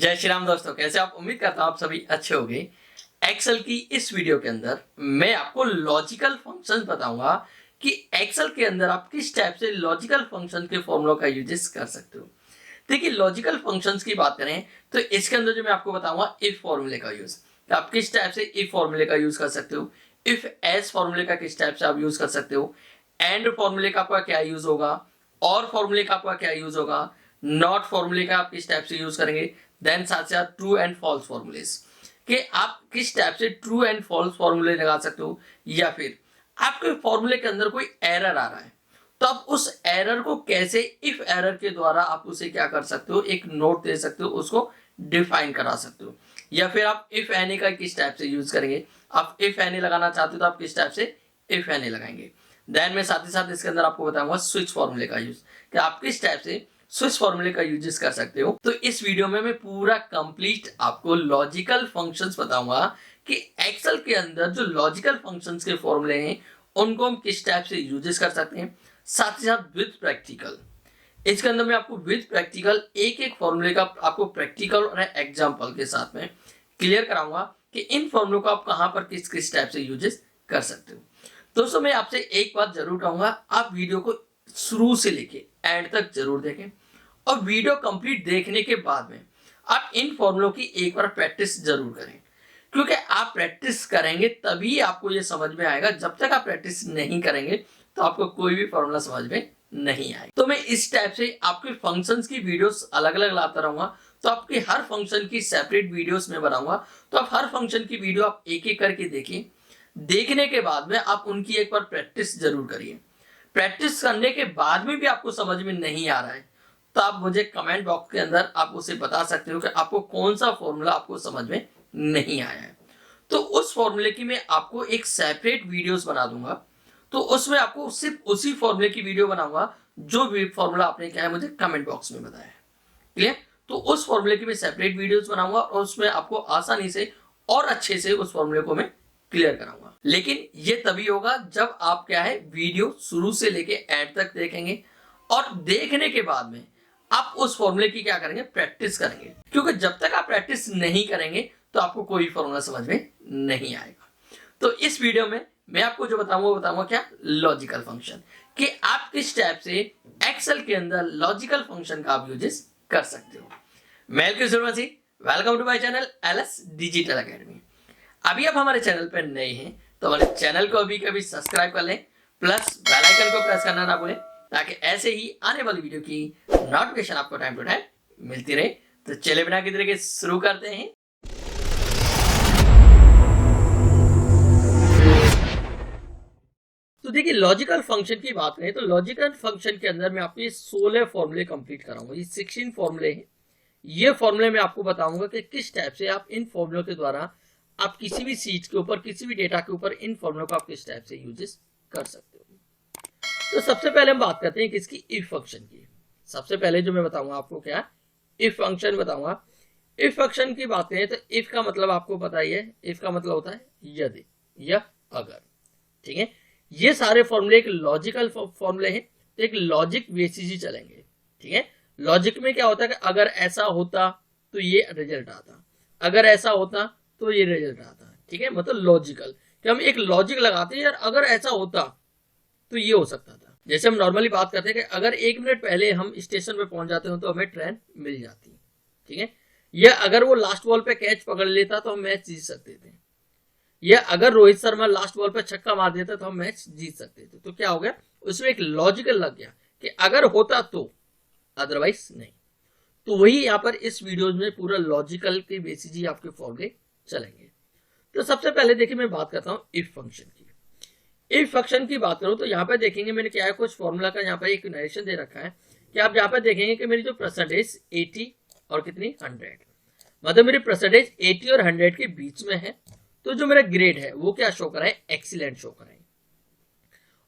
जय श्री राम दोस्तों, कैसे आप? उम्मीद करता हूं आप सभी अच्छे होंगे। एक्सेल की इस वीडियो के अंदर मैं आपको लॉजिकल फंक्शंस बताऊंगा कि एक्सेल के अंदर आप किस टाइप से लॉजिकल फंक्शन के फॉर्मूलों का यूजेस कर सकते हो। देखिए, लॉजिकल फंक्शंस की बात करें तो इसके अंदर जो मैं आपको बताऊंगा इफ फॉर्मूले का यूज, तो आप किस टाइप से इफ फॉर्मूले का यूज कर सकते हो, इफ एस फॉर्मूले का किस टाइप से आप यूज कर सकते हो, एंड फॉर्मूले का आपका क्या यूज होगा, और फॉर्मूले का आपका क्या यूज होगा, नॉट फॉर्मूले का आप किस टाइप से यूज करेंगे, देन साथ साथ ट्रू एंड फॉल्स फॉर्मूलेस कि आप किस टाइप से ट्रू एंड फॉल्स फॉर्मूले लगा सकते हो, या फिर आपके फॉर्मूले के अंदर कोई एरर आ रहा है तो आप उस एरर को कैसे इफ एरर के द्वारा आप उसे क्या कर सकते हो, एक नोट दे सकते हो, उसको डिफाइन करा सकते हो। या फिर आप इफ एनी का किस टाइप से यूज करेंगे, आप इफ एनी लगाना चाहते हो तो आप किस टाइप से इफ एनी लगाएंगे। देन मैं साथ ही साथ इसके अंदर आपको बताऊंगा स्विच फॉर्मूले का यूज कि आप किस टाइप से स्विच फॉर्मूले का यूजेस कर सकते हो। तो इस वीडियो में मैं पूरा कंप्लीट आपको लॉजिकल फंक्शंस बताऊंगा कि एक्सेल के अंदर जो लॉजिकल फंक्शंस के फॉर्मूले हैं उनको हम किस टाइप से यूजेस कर सकते हैं, साथ ही साथ विद प्रैक्टिकल। इसके अंदर मैं आपको विद प्रैक्टिकल एक एक फॉर्मूले का आपको प्रैक्टिकल और एग्जाम्पल के साथ में क्लियर कराऊंगा कि इन फॉर्मूलों को आप कहां पर किस किस टाइप से यूजेस कर सकते हो। दोस्तों, मैं आपसे एक बात जरूर कहूंगा, आप वीडियो को शुरू से लेके एंड तक जरूर देखें और वीडियो कंप्लीट देखने के बाद में आप इन फॉर्मूलों की एक बार प्रैक्टिस जरूर करें, क्योंकि आप प्रैक्टिस करेंगे तभी आपको ये समझ में आएगा। जब तक आप प्रैक्टिस नहीं करेंगे तो आपको कोई भी फॉर्मूला समझ में नहीं आएगा। तो मैं इस टाइप से आपके फंक्शंस की वीडियोस अलग अलग लाता रहूंगा, तो आपके हर फंक्शन की सेपरेट वीडियोस में बनाऊंगा, तो आप हर फंक्शन की वीडियो आप एक एक करके देखिए। देखने के बाद में आप उनकी एक बार प्रैक्टिस जरूर करिए। प्रैक्टिस करने के बाद में भी आपको समझ में नहीं आ रहा है तो आप मुझे कमेंट बॉक्स के अंदर आप उसे बता सकते हो कि आपको कौन सा फॉर्मूला आपको समझ में नहीं आया है। तो उस फॉर्मूले की मैं आपको एक सेपरेट वीडियोस बना दूंगा, तो उसमें आपको सिर्फ उसी फॉर्मूले की वीडियो बनाऊंगा जो भी फॉर्मूला आपने क्या है मुझे कमेंट बॉक्स में बताया है। क्लियर? तो उस फॉर्मूले की मैं सेपरेट वीडियोस बनाऊंगा और उसमें आपको आसानी से और अच्छे से उस फॉर्मूले को मैं क्लियर कराऊंगा। लेकिन ये तभी होगा जब आप क्या है वीडियो शुरू से लेके एंड तक देखेंगे और देखने के बाद में आप उस फॉर्मूले की क्या करेंगे, प्रैक्टिस करेंगे। क्योंकि जब तक आप प्रैक्टिस नहीं करेंगे तो आपको कोई फॉर्मूला समझ में नहीं आएगा। तो इस वीडियो में मैं आपको जो बताऊंगा क्या, लॉजिकल फंक्शन, कि आप किस टाइप से एक्सेल के अंदर लॉजिकल फंक्शन का आप यूजेस कर सकते हो। मैं welcome to my channel LS digital academy. अभी आप हमारे चैनल पर नए हैं तो हमारे चैनल को अभी कभी सब्सक्राइब कर लें, प्लस बेल आइकन को प्रेस करना ना भूलें, ताकि ऐसे ही आने वाली वीडियो की नोटिफिकेशन आपको टाइम टू टाइम मिलती रहे। तो चले बिना किसी के शुरू करते हैं। तो देखिए, लॉजिकल फंक्शन की बात करें तो लॉजिकल फंक्शन के अंदर मैं आपको ये 16 फॉर्मूले कंप्लीट कराऊंगा। ये 16 फॉर्मूले हैं। ये फॉर्मूले मैं आपको बताऊंगा कि किस टाइप से आप इन फॉर्मूलों के द्वारा आप किसी भी सीट के ऊपर, किसी भी डेटा के ऊपर इन फॉर्मूलों को आप किस टाइप से यूजेस कर सकते हो। तो सबसे पहले हम बात करते हैं किसकी, इफ फंक्शन की। सबसे पहले जो मैं बताऊंगा आपको क्या, इफ फंक्शन बताऊंगा। इफ फंक्शन की बात करें तो इफ का मतलब आपको पता ही है, इफ का मतलब होता है यदि या अगर। ठीक है, ये सारे फॉर्मूले एक लॉजिकल फॉर्मूले हैं, तो एक लॉजिक बेसिस ही चलेंगे। ठीक है, लॉजिक में क्या होता है कि अगर ऐसा होता तो ये रिजल्ट आता, अगर ऐसा होता तो ये रिजल्ट आता। ठीक है, मतलब लॉजिकल, कि हम एक लॉजिक लगाते हैं यार, अगर ऐसा होता तो ये हो सकता था। जैसे हम नॉर्मली बात करते हैं कि अगर 1 मिनट पहले हम स्टेशन पे पहुंच जाते हो तो हमें ट्रेन मिल जाती। ठीक है, या अगर वो लास्ट बॉल पे कैच पकड़ लेता तो हम मैच जीत सकते थे, या अगर रोहित शर्मा लास्ट बॉल पे छक्का मार देता तो हम मैच जीत सकते थे। तो क्या हो गया, उसमें एक लॉजिकल लग गया कि अगर होता तो, अदरवाइज नहीं। तो वही यहाँ पर इस वीडियो में पूरा लॉजिकल के बेसिस ही आपके फॉर्मूले चलेंगे। तो सबसे पहले देखिए मैं बात करता हूँ इफ फंक्शन की। इफ फंक्शन की बात करूं तो यहाँ पे देखेंगे मैंने क्या है, कुछ फॉर्मूला का यहाँ पे एक नरेशन दे रखा है कि आप यहाँ पे देखेंगे कि मेरी जो परसेंटेज 80 और कितनी 100, मतलब मेरी परसेंटेज 80 और 100 के बीच में है। तो जो मेरा ग्रेड है वो क्या शो कराए, एक्सीलेंट शो कराए।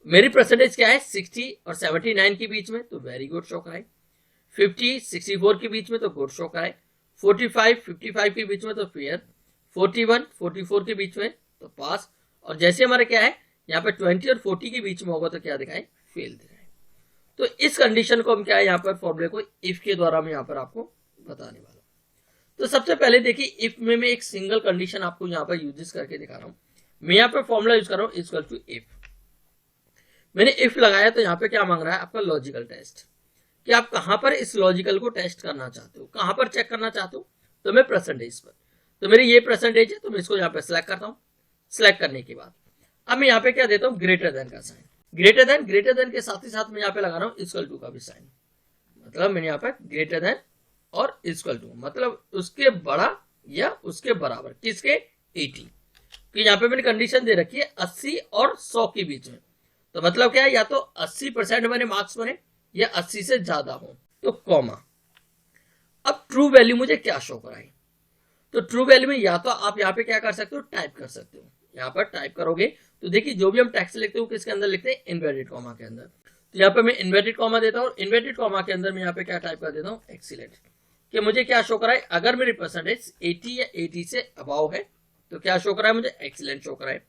मेरी परसेंटेज क्या है 60 और 79 के बीच में, तो वेरी गुड शो कराए। 50 64 के बीच में तो गुड शो कराए। 45 55 के बीच में तो फेयर। 41 44 के बीच में तो पास। और जैसे हमारे क्या है यहाँ पे 20 और 40 के बीच में होगा तो क्या दिखाए, फेल दिखाए। तो इस कंडीशन को हम क्या है यहाँ पर फॉर्मूले को इफ के द्वारा मैं यहाँ पर आपको बताने वाला हूं। तो सबसे पहले देखिए इफ में मैं एक सिंगल कंडीशन आपको यहाँ पर यूज करके दिखा रहा हूँ। मैं यहाँ पे फॉर्मूला यूज कर रहा हूँ इक्वल टू इफ। मैंने इफ लगाया तो यहाँ पे क्या मांग रहा है आपका लॉजिकल टेस्ट, कि आप कहां पर इस लॉजिकल को टेस्ट करना चाहते हो, कहां पर चेक करना चाहते हो, तो मैं परसेंटेज पर। तो मेरी ये परसेंटेज है तो मैं इसको यहाँ पे सिलेक्ट करता हूँ। सिलेक्ट करने के बाद अब मैं यहाँ पे क्या देता हूँ, ग्रेटर देन का साइन। ग्रेटर देन के साथ ही साथ मैं यहाँ पे लगा रहा हूँ इक्वल टू का भी साइन। मतलब मैंने यहाँ पे ग्रेटर देन और इक्वल टू, मतलब उसके बड़ा या उसके बराबर, किसके, 80। तो यहाँ पे मैंने कंडीशन दे रखी है 80 और 100 के बीच में। तो मतलब क्या है, या तो 80% मेरे मार्क्स बने या 80 से ज्यादा हो, तो कॉमा। अब ट्रू वैल्यू मुझे क्या शो कराए, तो ट्रू वैल्यू में या तो आप यहाँ पे क्या कर सकते हो, टाइप कर सकते हो। यहाँ पर टाइप करोगे तो देखिए जो भी हम टेक्स्ट लिखते हो किसके अंदर लिखते हैं, इन्वर्टेड कॉमा के अंदर। तो यहाँ पे मैं इन्वर्टेड कॉमा देता हूँ। इन्वर्टेड कॉमा के अंदर मैं यहाँ पे क्या टाइप कर देता हूँ, एक्सीलेंट। कि मुझे क्या शो कराए, अगर मेरी परसेंटेज 80 या 80 से अबाव है तो क्या शो कराए, मुझे एक्सीलेंट शो कराए।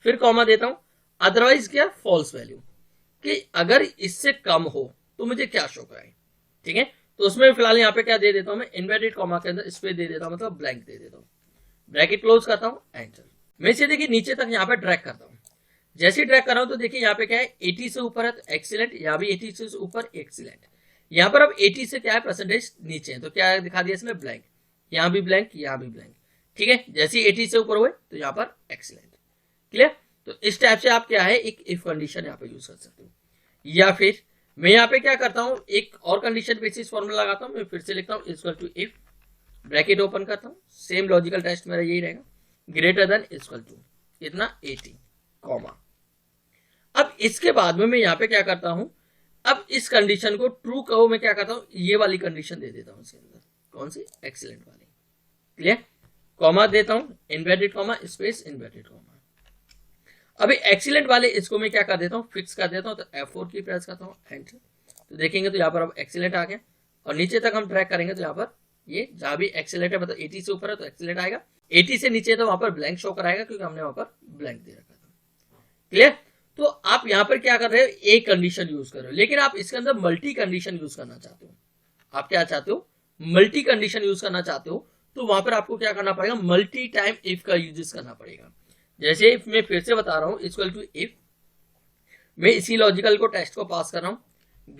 फिर कॉमा देता हूँ, अदरवाइज क्या, फॉल्स वैल्यू, कि अगर इससे कम हो तो मुझे क्या शो कराए। ठीक है, तो उसमें फिलहाल यहाँ पे क्या दे देता हूँ मैं, इन्वर्टेड कॉमा के अंदर स्पेस दे देता हूँ, मतलब ब्लैंक दे देता हूँ। ब्रैकेट क्लोज करता हूँ, एंटर। मैं इसे देखिए नीचे तक यहाँ पे ड्रैग करता हूँ। जैसे ही ड्रैग कर रहा हूँ तो देखिए यहाँ पे क्या है, 80 से ऊपर है तो एक्सीलेंट, यहाँ भी 80 से ऊपर एक्सीलेंट। यहाँ पर अब 80 से क्या है, परसेंटेज नीचे है, तो क्या दिखा दिया इसमें, ब्लैंक। यहाँ भी ब्लैंक, यहाँ भी ब्लैंक। ठीक है, जैसे ही 80 से ऊपर हुए तो यहाँ पर एक्सीलेंट। क्लियर। तो इस टाइप से आप क्या है, एक इफ कंडीशन यहाँ पे यूज कर सकते हो। या फिर मैं यहाँ पे क्या करता हूँ, एक और कंडीशन बेसिस फॉर्मूला लगाता हूँ। मैं फिर से लिखता हूँ equal to if, bracket open करता हूँ, सेम लॉजिकल टेस्ट मेरा यही रहेगा, ग्रेटर देन इक्वल टू इतना 80 कॉमा। अब इसके बाद में मैं यहाँ पे क्या करता हूँ, अब इस कंडीशन को ट्रू कहो, मैं क्या करता हूँ, ये वाली कंडीशन दे देता हूँ इसके अंदर, कौन सी, एक्सीलेंट वाली। क्लियर। कॉमा देता हूँ, inverted comma space inverted comma. अभी एक्सीलेंट वाले इसको मैं क्या कर देता हूँ, फिक्स कर देता हूँ, तो F4 की प्रेस करता हूँ, एंटर। तो देखेंगे तो यहाँ पर अब एक्सीलेंट आ गया, और नीचे तक हम ट्रैक करेंगे तो यहाँ पर ये जहां भी एक्सीलेंट है, मतलब 80 से ऊपर है तो एक्सीलेंट आएगा, 80 से नीचे तो वहां पर ब्लैंक शो कराएगा, क्योंकि हमने वहां पर ब्लैंक दे रखा था। क्लियर। तो आप यहाँ पर क्या कर रहे हो, एक कंडीशन यूज कर रहे हो, लेकिन आप इसके अंदर मल्टी कंडीशन यूज करना चाहते हो। आप क्या चाहते हो, मल्टी कंडीशन यूज करना चाहते हो, तो वहां पर आपको क्या करना पड़ेगा, मल्टी टाइम इफ का यूज करना पड़ेगा। जैसे इफ मैं फिर से बता रहा हूं, इक्वल टू इफ, मैं इसी लॉजिकल को टेस्ट को पास कर रहा हूं,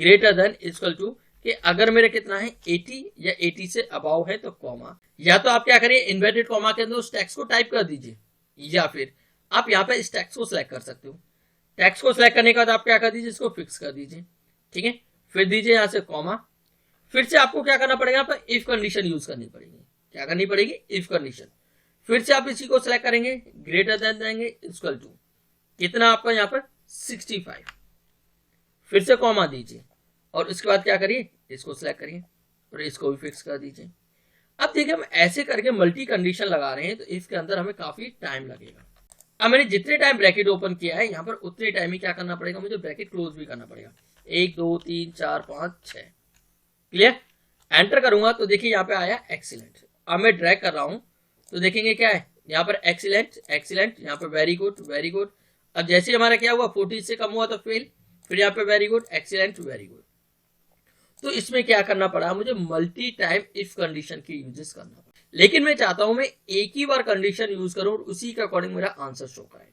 ग्रेटर देन इक्वल टू, कि अगर मेरा कितना है 80 या 80 से अबाव है तो कॉमा। या तो आप क्या करिए, इन्वर्टेड कॉमा के अंदर उस टेक्स्ट को टाइप कर दीजिए, या फिर आप यहाँ पे इस टेक्स्ट को सिलेक्ट कर सकते हो। टेक्स्ट को सिलेक्ट करने के बाद आप क्या कर दीजिए, इसको फिक्स कर दीजिए। ठीक है, फिर दीजिए यहाँ से कॉमा। फिर से आपको क्या करना पड़ेगा, यहाँ पर इफ कंडीशन यूज करनी पड़ेगी। क्या करनी पड़ेगी, इफ कंडीशन। फिर से आप इसी को सिलेक्ट करेंगे, ग्रेटर देन देंगे इक्वल टू, कितना आपका यहाँ पर 65। फिर से कॉमा दीजिए, और इसके बाद क्या करिए, इसको सिलेक्ट करिए और इसको भी फिक्स कर दीजिए। अब देखिए हम ऐसे करके मल्टी कंडीशन लगा रहे हैं, तो इसके अंदर हमें काफी टाइम लगेगा। अब मैंने जितने टाइम ब्रैकेट ओपन किया है यहाँ पर, उतने टाइम ही क्या करना पड़ेगा, मुझे ब्रैकेट क्लोज भी करना पड़ेगा। 1 2 3 4 5 6। क्लियर। एंटर करूंगा तो देखिए यहाँ पे आया एक्सीलेंट। अब मैं ड्रैग कर रहा हूं तो देखेंगे क्या है, यहाँ पर एक्सीलेंट एक्सीलेंट, यहाँ पर वेरी गुड वेरी गुड। अब जैसे हमारा क्या हुआ, 40 से कम हुआ तो फेल, फिर यहाँ पे very good excellent very good. तो इसमें क्या करना पड़ा, मुझे मल्टी टाइम इफ कंडीशन की यूजेस करना पड़ा। लेकिन मैं चाहता हूं मैं एक ही बार कंडीशन यूज करूं और उसी के अकॉर्डिंग मेरा आंसर शो कराए,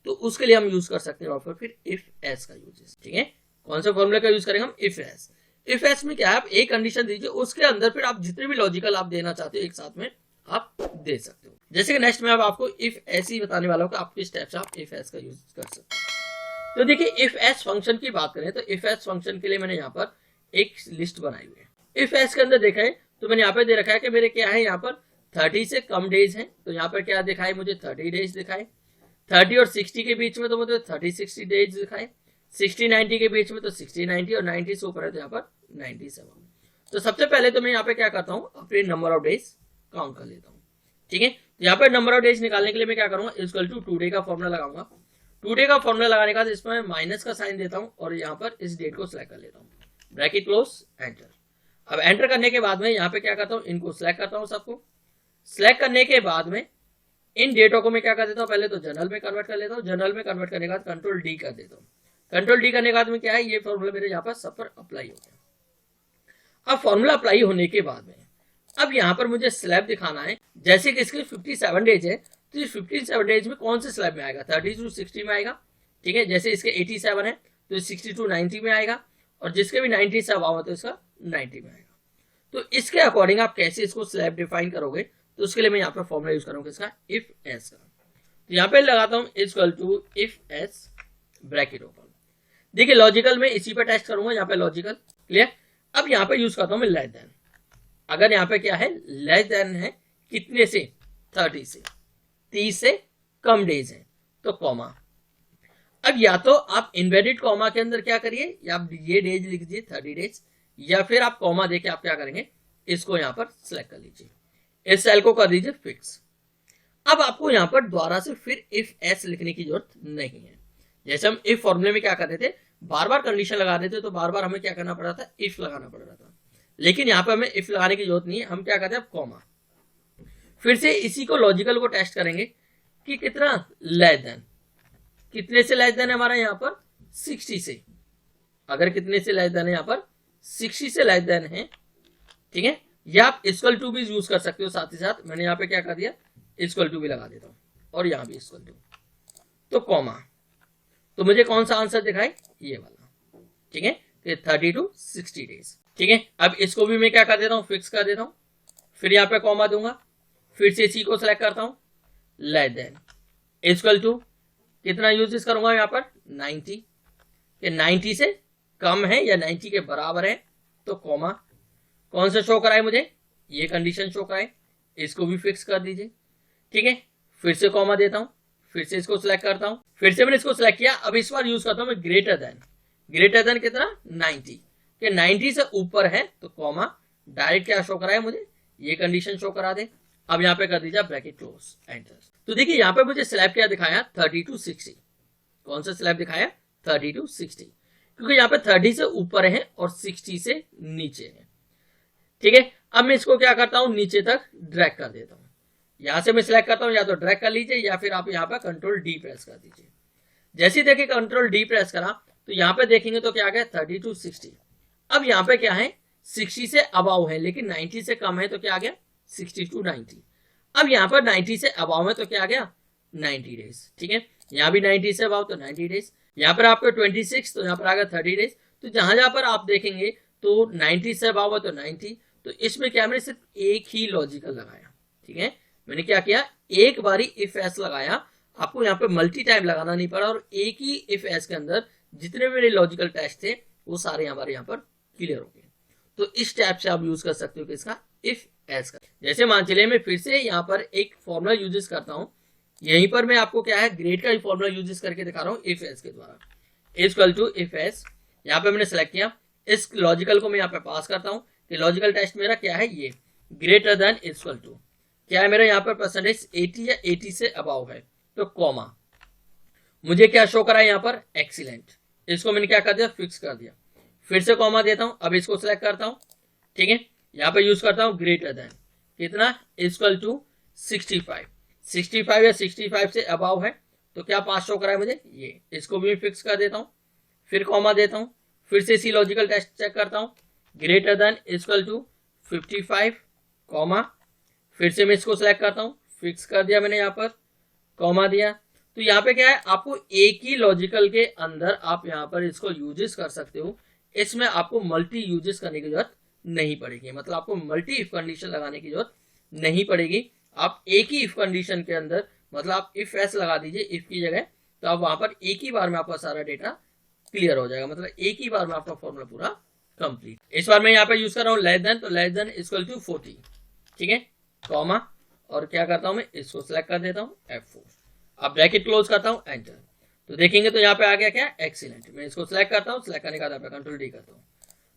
तो उसके लिए हम यूज कर सकते हैं फिर इफ एस का यूजेस। ठीक है, कौन सा फॉर्मूला का यूज करेंगे हम, इफ एस। इफ एस में क्या है, आप एक कंडीशन दीजिए, उसके अंदर फिर आप जितने भी लॉजिकल आप देना चाहते हो एक साथ में आप दे सकते हो। जैसे कि नेक्स्ट में अब आपको इफ एस ही बताने वाला हूं कि आप किस टाइप से आप इफ एस का यूज कर सकते हो। तो देखिए इफ एस फंक्शन की बात करें तो इफ एस फंक्शन के लिए मैंने यहाँ पर एक लिस्ट बनाई हुई है। इफ एस के अंदर देखा है तो मैंने यहाँ पे दे रखा है कि मेरे क्या है, यहाँ पर 30 से कम डेज है, तो यहाँ पर क्या दिखाए, मुझे 30 डेज दिखाए। 30 और 60 के बीच में तो मुझे 30-60 डेज दिखाए। 60-90 के बीच में तो 60-90, और 90 से ऊपर है तो यहाँ पर 97। तो सबसे पहले तो मैं यहाँ पे क्या करता हूँ, अपने नंबर ऑफ डेज काउंट कर लेता हूँ। ठीक है, तो यहाँ पर नंबर ऑफ डेज निकालने के लिए मैं क्या करूंगा, इक्वल टू टुडे का फॉर्मूला लगाऊंगा। टुडे का फॉर्मूला लगाने के बाद इसमें माइनस का साइन देता हूँ, और यहाँ पर इस डेट को सिलेक्ट कर लेता हूँ, ब्रैकेट क्लोज एंटर। अब एंटर करने के बाद में यहाँ पे क्या करता हूँ, इनको सिलेक्ट करता हूँ सबको। सिलेक्ट करने के बाद में इन डेटों को मैं क्या कर देता हूँ, पहले तो जनरल में कन्वर्ट कर लेता हूँ। जनरल में कन्वर्ट करने के बाद कंट्रोल डी कर देता हूँ। कंट्रोल डी करने के बाद में क्या है, ये फॉर्मूला मेरे यहाँ पर सब पर अप्लाई हो गया। अब फॉर्मूला अप्लाई होने के बाद में अब यहाँ पर मुझे स्लैब दिखाना है, जैसे कि इसके 57 डेज है, तो इस 57 डेज में कौन से स्लैब में आएगा, 30 to 60 में आएगा। ठीक है, जैसे इसके 87 है तो 60 to 90 में आएगा, और जिसके भी 90 से अबाव है तो इसका 90 में आएगा। तो इसके अकॉर्डिंग आप कैसे इसको स्लैब डिफाइन करोगे, तो उसके लिए मैं यहाँ पर फॉर्मूला यूज करूंगा इसका, इफ एस का। तो यहाँ पे लगाता हूँ equal to if S bracket open. देखिए लॉजिकल में इसी पे टेस्ट करूंगा, यहाँ पे लॉजिकल क्लियर। अब यहाँ पे यूज करता हूँ मैं लेस देन। अगर यहाँ पे क्या है, लेस देन है कितने से, 30 से, 30 से कम डेज है तो कॉमा। अब या तो आप इन्वर्टेड कॉमा के अंदर क्या करिए, या आप ये डेज लिख दीजिए 30 डेज, या फिर आप कॉमा देके आप क्या करेंगे, इसको यहाँ पर सिलेक्ट कर लीजिए, इस सेल को कर दीजिए फिक्स। अब आपको यहाँ पर दोबारा से फिर इफ एस लिखने की जरूरत नहीं है। जैसे हम इफ फॉर्मूले में क्या करते थे, बार बार कंडीशन लगा देते, तो बार बार हमें क्या करना पड़ रहा था, इफ लगाना पड़ रहा था। लेकिन यहाँ पे हमें इफ लगाने की जरूरत नहीं है, हम क्या करते हैं, कॉमा। फिर से इसी को लॉजिकल को टेस्ट करेंगे कि कितना लेस देन, कितने से लेस देन है हमारा यहाँ पर 60 से। अगर कितने से लेस देन है, यहाँ पर 60 से लेस देन है, ठीक है। या आप इक्वल टू भी यूज कर सकते हो, साथ ही साथ मैंने यहाँ पे क्या कर दिया, इक्वल टू भी लगा देता हूं, और यहां भी इक्वल टू, तो कॉमा। तो मुझे कौन सा आंसर दिखाए, ये वाला, ठीक है, 30 to 60 डेज। ठीक है, अब इसको भी मैं क्या कर देता हूं, फिक्स कर देता हूं, फिर यहाँ पे कॉमा दूंगा, फिर से इसी को सिलेक्ट करता हूं, लेस देन इक्वल टू, कितना यूज करूंगा यहाँ पर 90, कि 90 से कम है या 90 के बराबर है तो कॉमा। कौन सा शो कराए मुझे, ये कंडीशन शो कराए, इसको भी फिक्स कर दीजिए। ठीक है, फिर से कॉमा देता हूं, फिर से इसको सिलेक्ट करता हूं, फिर से मैंने इसको सिलेक्ट किया। अब इस बार यूज करता हूं मैं ग्रेटर देन, ग्रेटर देन कितना 90, कि 90 से ऊपर है तो कॉमा, डायरेक्ट क्या शो कराए मुझे, ये कंडीशन शो करा दे। अब यहाँ पे कर दीजिए ब्रैकेट क्लोज, एंटर। तो देखिए यहाँ पे मुझे स्लैब क्या दिखाया, 30 to 60। कौन सा स्लैब दिखाया, 30 to 60, क्योंकि यहाँ पे 30 से ऊपर है और 60 से नीचे है। ठीक है, अब मैं इसको क्या करता हूं, नीचे तक ड्रैग कर देता हूं। यहां से मैं सिलेक्ट करता हूं, या तो ड्रैग कर लीजिए या फिर आप यहाँ पर कंट्रोल डी प्रेस कर दीजिए। जैसे ही देखिए कंट्रोल डी प्रेस करा तो यहाँ पे देखेंगे तो क्या आ गया 30 to 60। अब यहाँ पे क्या है, 60 से अबाव है, लेकिन 90 से कम है तो क्या आ गया 60 to 90। अब यहाँ पर 90 से अबाव है तो क्या आ गया 90 डेज। ठीक है, यहाँ भी 90 से अबाव तो 90 डेज, यहाँ पर आपको 26 तो यहाँ पर आ गया 30 डेज। तो जहां जहां पर आप देखेंगे तो 90 से अबाव है तो 90। तो इसमें क्या, मैंने सिर्फ एक ही लॉजिकल लगाया। ठीक है, मैंने क्या किया, एक बारी इफ एस लगाया, आपको यहाँ पे मल्टी टाइम लगाना नहीं पड़ा, और एक ही इफ एस के अंदर जितने मेरे लॉजिकल टेस्ट थे वो सारे हमारे यहाँ पर क्लियर हो गए। तो इस टाइप से आप यूज कर सकते हो किसका, इफ एस का। जैसे मान चलिए मैं फिर से यहाँ पर एक फॉर्मूला यूज करता हूँ, यहीं पर मैं आपको क्या है ग्रेड का ही फॉर्मूला यूज करके दिखा रहा हूँ इफ एस के द्वारा। इक्वल टू इफ एस, यहाँ पे मैंने सेलेक्ट किया, इस लॉजिकल को मैं यहाँ पे पास करता हूँ कि लॉजिकल टेस्ट मेरा क्या है, ये ग्रेटर देन इक्वल टू क्या है मेरा यहाँ पर परसेंटेज 80 या 80 से अबाव है तो कॉमा। मुझे क्या शो करा है यहाँ पर, एक्सीलेंट, इसको मैंने क्या कर दिया, फिक्स कर दिया, फिर से कॉमा देता हूं, अब इसको सिलेक्ट करता हूं। ठीक है, यहाँ पे यूज करता हूं ग्रेटर देन, कितना, इक्वल टू 65, 65 या 65 से अबाव है तो क्या पास शो करा है मुझे, ये, इसको भी फिक्स कर देता हूं, फिर कॉमा देता हूं, फिर से इसी लॉजिकल टेस्ट चेक करता हूं, greater than equal to 55 comma, फिर से मैं इसको सिलेक्ट करता हूं, फिक्स कर दिया मैंने यहाँ पर, कॉमा दिया। तो यहाँ पे क्या है, आपको एक ही लॉजिकल के अंदर आप यहाँ पर इसको यूजेस कर सकते हो, इसमें आपको मल्टी यूजेस करने की जरूरत नहीं पड़ेगी, मतलब आपको मल्टी इफ कंडीशन लगाने की जरूरत नहीं पड़ेगी। आप एक ही इफ कंडीशन के अंदर, मतलब आप इफ एस लगा दीजिए इफ की जगह, तो आप वहां पर एक ही बार में आपका सारा डेटा क्लियर हो जाएगा, मतलब एक ही बार में आपका फॉर्मूला पूरा कंप्लीट। इस बार मैं यहाँ पे यूज कर रहा हूँ लेस देन, तो लेस देन इक्वल टू 40, ठीक है, कॉमा, और क्या करता हूं मैं, इसको सिलेक्ट कर देता हूं F4, अब ब्रैकेट क्लोज करता हूं, एंटर। तो देखेंगे तो यहाँ पे आ गया क्या, एक्सीलेंट। मैं इसको सिलेक्ट करता हूं, सिलेक्ट करने के बाद कंट्रोल डी करता हूं,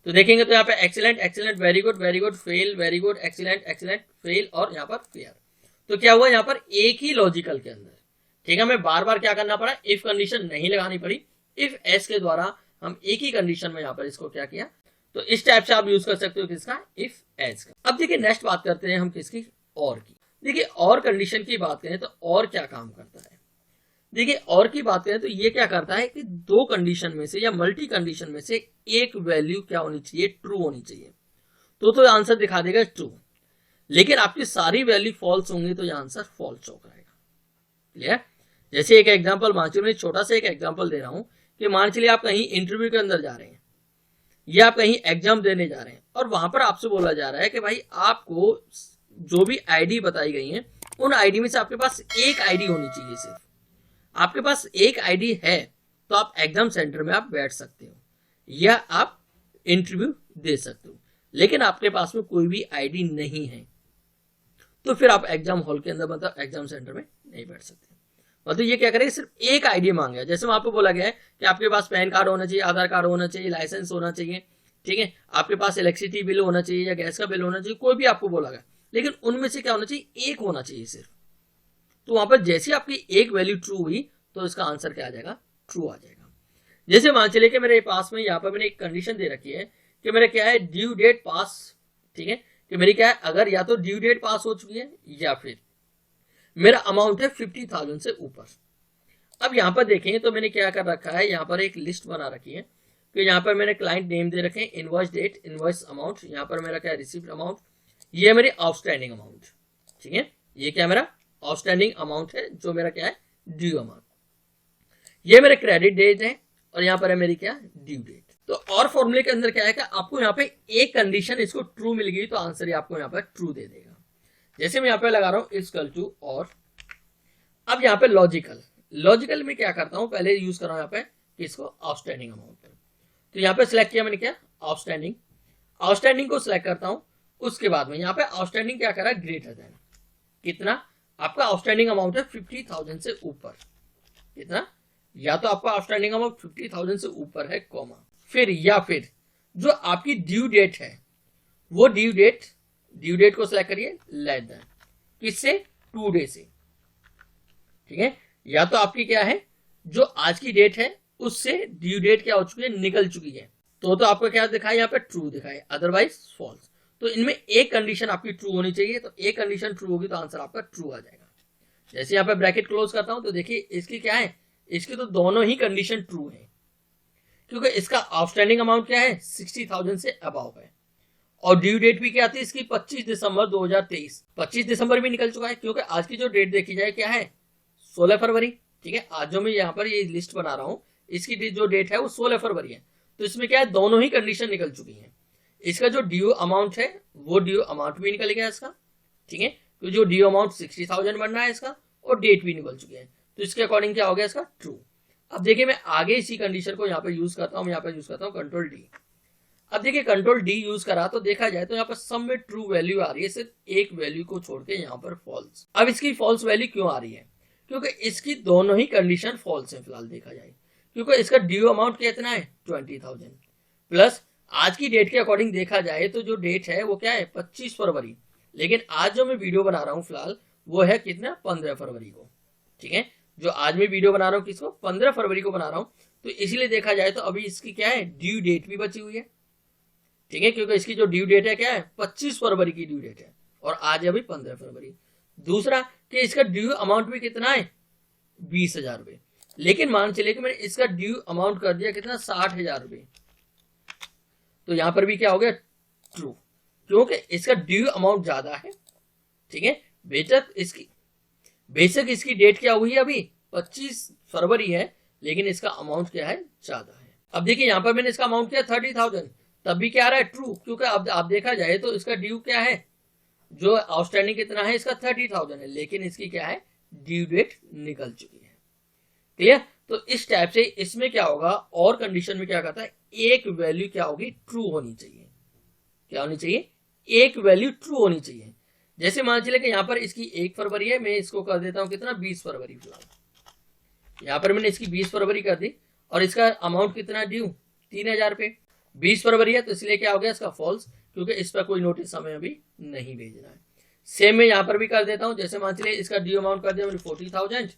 तो देखेंगे तो यहाँ पे excellent, excellent, very good, fail, very good, excellent, excellent, fail, और यहाँ पर क्लियर। तो क्या हुआ, यहाँ पर एक ही लॉजिकल के अंदर, ठीक है, हमें बार बार क्या करना पड़ा, इफ कंडीशन नहीं लगानी पड़ी, इफ एस के द्वारा हम एक ही कंडीशन में यहाँ पर इसको क्या किया। तो इस टाइप से आप यूज कर सकते हो किसका, इफ एस का। अब देखिए नेक्स्ट बात करते हैं हम किसकी, और की। देखिए और कंडीशन की बात करें तो और क्या काम करता है। देखिए और की बात करें तो ये क्या करता है कि दो कंडीशन में से या मल्टी कंडीशन में से एक वैल्यू क्या होनी चाहिए, ट्रू होनी चाहिए, तो आंसर दिखा देगा ट्रू। लेकिन आपकी सारी वैल्यू फॉल्स होंगी तो यहाँ आंसर फॉल्स शो करेगा। क्लियर? जैसे एक एग्जांपल मान चलिए, छोटा सा एक एग्जांपल दे रहा हूं कि मान चलिए आप कहीं इंटरव्यू के अंदर जा रहे हैं या आप कहीं एग्जाम देने जा रहे हैं और वहां पर आपसे बोला जा रहा है कि भाई आपको जो भी आईडी बताई गई है उन आईडी में से आपके पास एक आईडी होनी चाहिए। सिर्फ आपके पास एक आईडी है तो आप एग्जाम सेंटर में आप बैठ सकते हो या आप इंटरव्यू दे सकते हो, लेकिन आपके पास में कोई भी आईडी नहीं है तो फिर आप एग्जाम हॉल के अंदर मतलब एग्जाम सेंटर में नहीं बैठ सकते। मतलब ये क्या करेगा, सिर्फ एक आईडी मांगे। जैसे वहां पे बोला गया है कि आपके पास पैन कार्ड होना चाहिए, आधार कार्ड होना चाहिए, लाइसेंस होना चाहिए, ठीक है, आपके पास इलेक्ट्रिसिटी बिल होना चाहिए या गैस का बिल होना चाहिए, कोई भी आपको बोला गया, लेकिन उनमें से क्या होना चाहिए, एक होना चाहिए सिर्फ। तो वहां पर जैसे आपकी एक वैल्यू ट्रू हुई तो इसका आंसर क्या आ जाएगा, ट्रू आ जाएगा। जैसे मान चलिए कि मेरे पास में यहाँ पर मैंने एक कंडीशन दे रखी है कि मेरा क्या है, ड्यू डेट पास, ठीक है, कि मेरी क्या है, अगर या तो ड्यू डेट पास हो चुकी है या फिर मेरा अमाउंट है 50,000 से ऊपर। अब यहाँ पर देखें तो मैंने क्या कर रखा है, यहाँ पर एक लिस्ट बना रखी है कि यहाँ पर मैंने क्लाइंट नेम दे रखे हैं, इनवॉइस डेट, इनवॉइस अमाउंट, यहाँ पर मेरा क्या है, रिसीव्ड अमाउंट, ये मेरी आउटस्टैंडिंग अमाउंट, ठीक है, ये क्या मेरा आउटस्टैंडिंग अमाउंट है जो मेरा क्या है, ड्यू अमाउंट, ये मेरे क्रेडिट डेट है और यहाँ पर है मेरी क्या, ड्यू डेट। तो और फॉर्मूले के अंदर क्या है कि आपको यहाँ पे एक कंडीशन इसको ट्रू मिल गई तो आंसर आपको यहाँ पर ट्रू दे देगा। जैसे मैं यहाँ पे लगा रहा हूं इक्वल टू और, अब यहाँ पे लॉजिकल में क्या करता हूं, पहले यूज कर रहा हूं यहाँ पे इसको आउटस्टैंडिंग अमाउंट पे, तो यहाँ पे सिलेक्ट किया मैंने क्या, आउटस्टैंडिंग को सिलेक्ट करता हूं। उसके बाद में यहाँ पे आउटस्टैंडिंग क्या कर रहा है, ग्रेटर देन, कितना आपका आउटस्टैंडिंग अमाउंट है 50,000 से ऊपर, कितना, या तो आपका आउटस्टैंडिंग अमाउंट 50,000 से ऊपर है कॉमा, फिर या फिर जो आपकी ड्यू डेट है वो ड्यू डेट को सिलेक्ट करिए लेस देन, किससे, 2 डे से, ठीक है, या तो आपकी क्या है, जो आज की डेट है उससे ड्यू डेट क्या हो चुकी है, निकल चुकी है, तो आपको क्या दिखाए, यहाँ पे ट्रू दिखाए, अदरवाइज फॉल्स। तो इनमें एक कंडीशन आपकी ट्रू होनी चाहिए, तो एक कंडीशन ट्रू होगी तो आंसर आपका ट्रू आ जाएगा। जैसे यहाँ पे ब्रैकेट क्लोज करता हूं तो देखिए इसकी क्या है, इसकी तो दोनों ही कंडीशन ट्रू है, क्योंकि इसका आउटस्टैंडिंग अमाउंट क्या है, 60,000 से अबव है और ड्यू डेट भी क्या थी इसकी, 25 दिसंबर 2023, 25 दिसंबर भी निकल चुका है, क्योंकि आज की जो डेट देखी जाए क्या है, 16 फरवरी, ठीक है, आज जो मैं यहाँ पर ये लिस्ट बना रहा हूँ इसकी जो डेट है वो 16 फरवरी है, तो इसमें क्या है, दोनों ही कंडीशन निकल चुकी है। इसका जो ड्यू अमाउंट है वो ड्यू अमाउंट भी निकल गया इसका, ठीक है, तो जो ड्यू अमाउंट 60,000 बन रहा है इसका, और डेट भी निकल चुकी है, तो इसके अकॉर्डिंग क्या हो गया इसका, ट्रू। अब देखिए मैं आगे इसी कंडीशन को यहाँ पे यूज करता हूँ, यहाँ पे यूज करता हूँ कंट्रोल डी। अब देखिए कंट्रोल डी यूज करा तो देखा जाए तो यहाँ पर सम में ट्रू वैल्यू आ रही है, सिर्फ एक वैल्यू को छोड़ के यहाँ पर फॉल्स। अब इसकी फॉल्स वैल्यू क्यों आ रही है, क्योंकि इसकी दोनों ही कंडीशन फॉल्स है फिलहाल देखा जाए, क्योंकि इसका ड्यू अमाउंट कितना है 20,000 प्लस आज की डेट के अकॉर्डिंग देखा जाए तो जो डेट है वो क्या है 25 फरवरी, लेकिन आज जो मैं वीडियो बना रहा हूँ फिलहाल वो है कितना 15 फरवरी को, ठीक है, जो आज मैं वीडियो बना रहा हूँ किसको 15 फरवरी को बना रहा हूँ, तो इसीलिए देखा जाए तो अभी इसकी क्या है ड्यू डेट भी बची हुई है, ठीक है, क्योंकि इसकी जो ड्यू डेट है क्या है 25 फरवरी की ड्यू डेट है और आज अभी 15 फरवरी। दूसरा कि इसका ड्यू अमाउंट भी कितना है 20,000 रुपए, लेकिन मान चलिए कि मैंने इसका ड्यू अमाउंट कर दिया कितना 60,000 रुपए, तो यहां पर भी क्या हो गया ट्रू, क्योंकि इसका ड्यू अमाउंट ज्यादा है, ठीक है, बेशक इसकी डेट क्या हुई है अभी 25 फरवरी है, लेकिन इसका अमाउंट क्या है ज्यादा है। अब देखिए यहां पर मैंने इसका अमाउंट किया 30,000, तब भी क्या आ रहा है ट्रू, क्योंकि अब आप देखा जाए तो इसका ड्यू क्या है, जो आउटस्टैंडिंग कितना है इसका 30,000 है, लेकिन इसकी क्या है ड्यू डेट निकल चुकी है। क्लियर? तो इस टाइप से इसमें क्या होगा, और कंडीशन में क्या कहता है एक वैल्यू क्या होगी ट्रू होनी चाहिए, क्या होनी चाहिए, एक वैल्यू ट्रू होनी चाहिए। जैसे मान चलिए कि यहाँ पर इसकी 1 फरवरी है, मैं इसको कर देता हूं कितना 20 फरवरी फिलहाल, यहाँ पर मैंने इसकी 20 फरवरी कर दी और इसका अमाउंट कितना ड्यू 3,000 रुपए, 20 फरवरी है तो इसलिए क्या हो गया इसका फॉल्स, क्योंकि इस पर कोई नोटिस हमें अभी नहीं भेजना है। सेम मैं यहाँ पर भी कर देता हूँ, जैसे मान चलिए इसका ड्यू अमाउंट कर दिया मैंने 40,000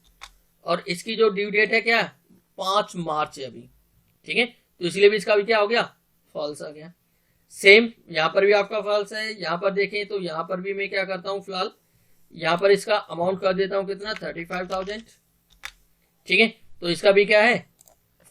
और इसकी जो ड्यू डेट है क्या 5 मार्च है अभी, ठीक है, तो इसलिए भी इसका भी क्या हो गया फॉल्स आ गया। सेम यहाँ पर भी आपका फॉल्स है। यहाँ पर देखें तो यहाँ पर भी मैं क्या करता हूँ फिलहाल यहाँ पर इसका अमाउंट कर देता हूँ कितना 35,000, ठीक है, तो इसका भी क्या है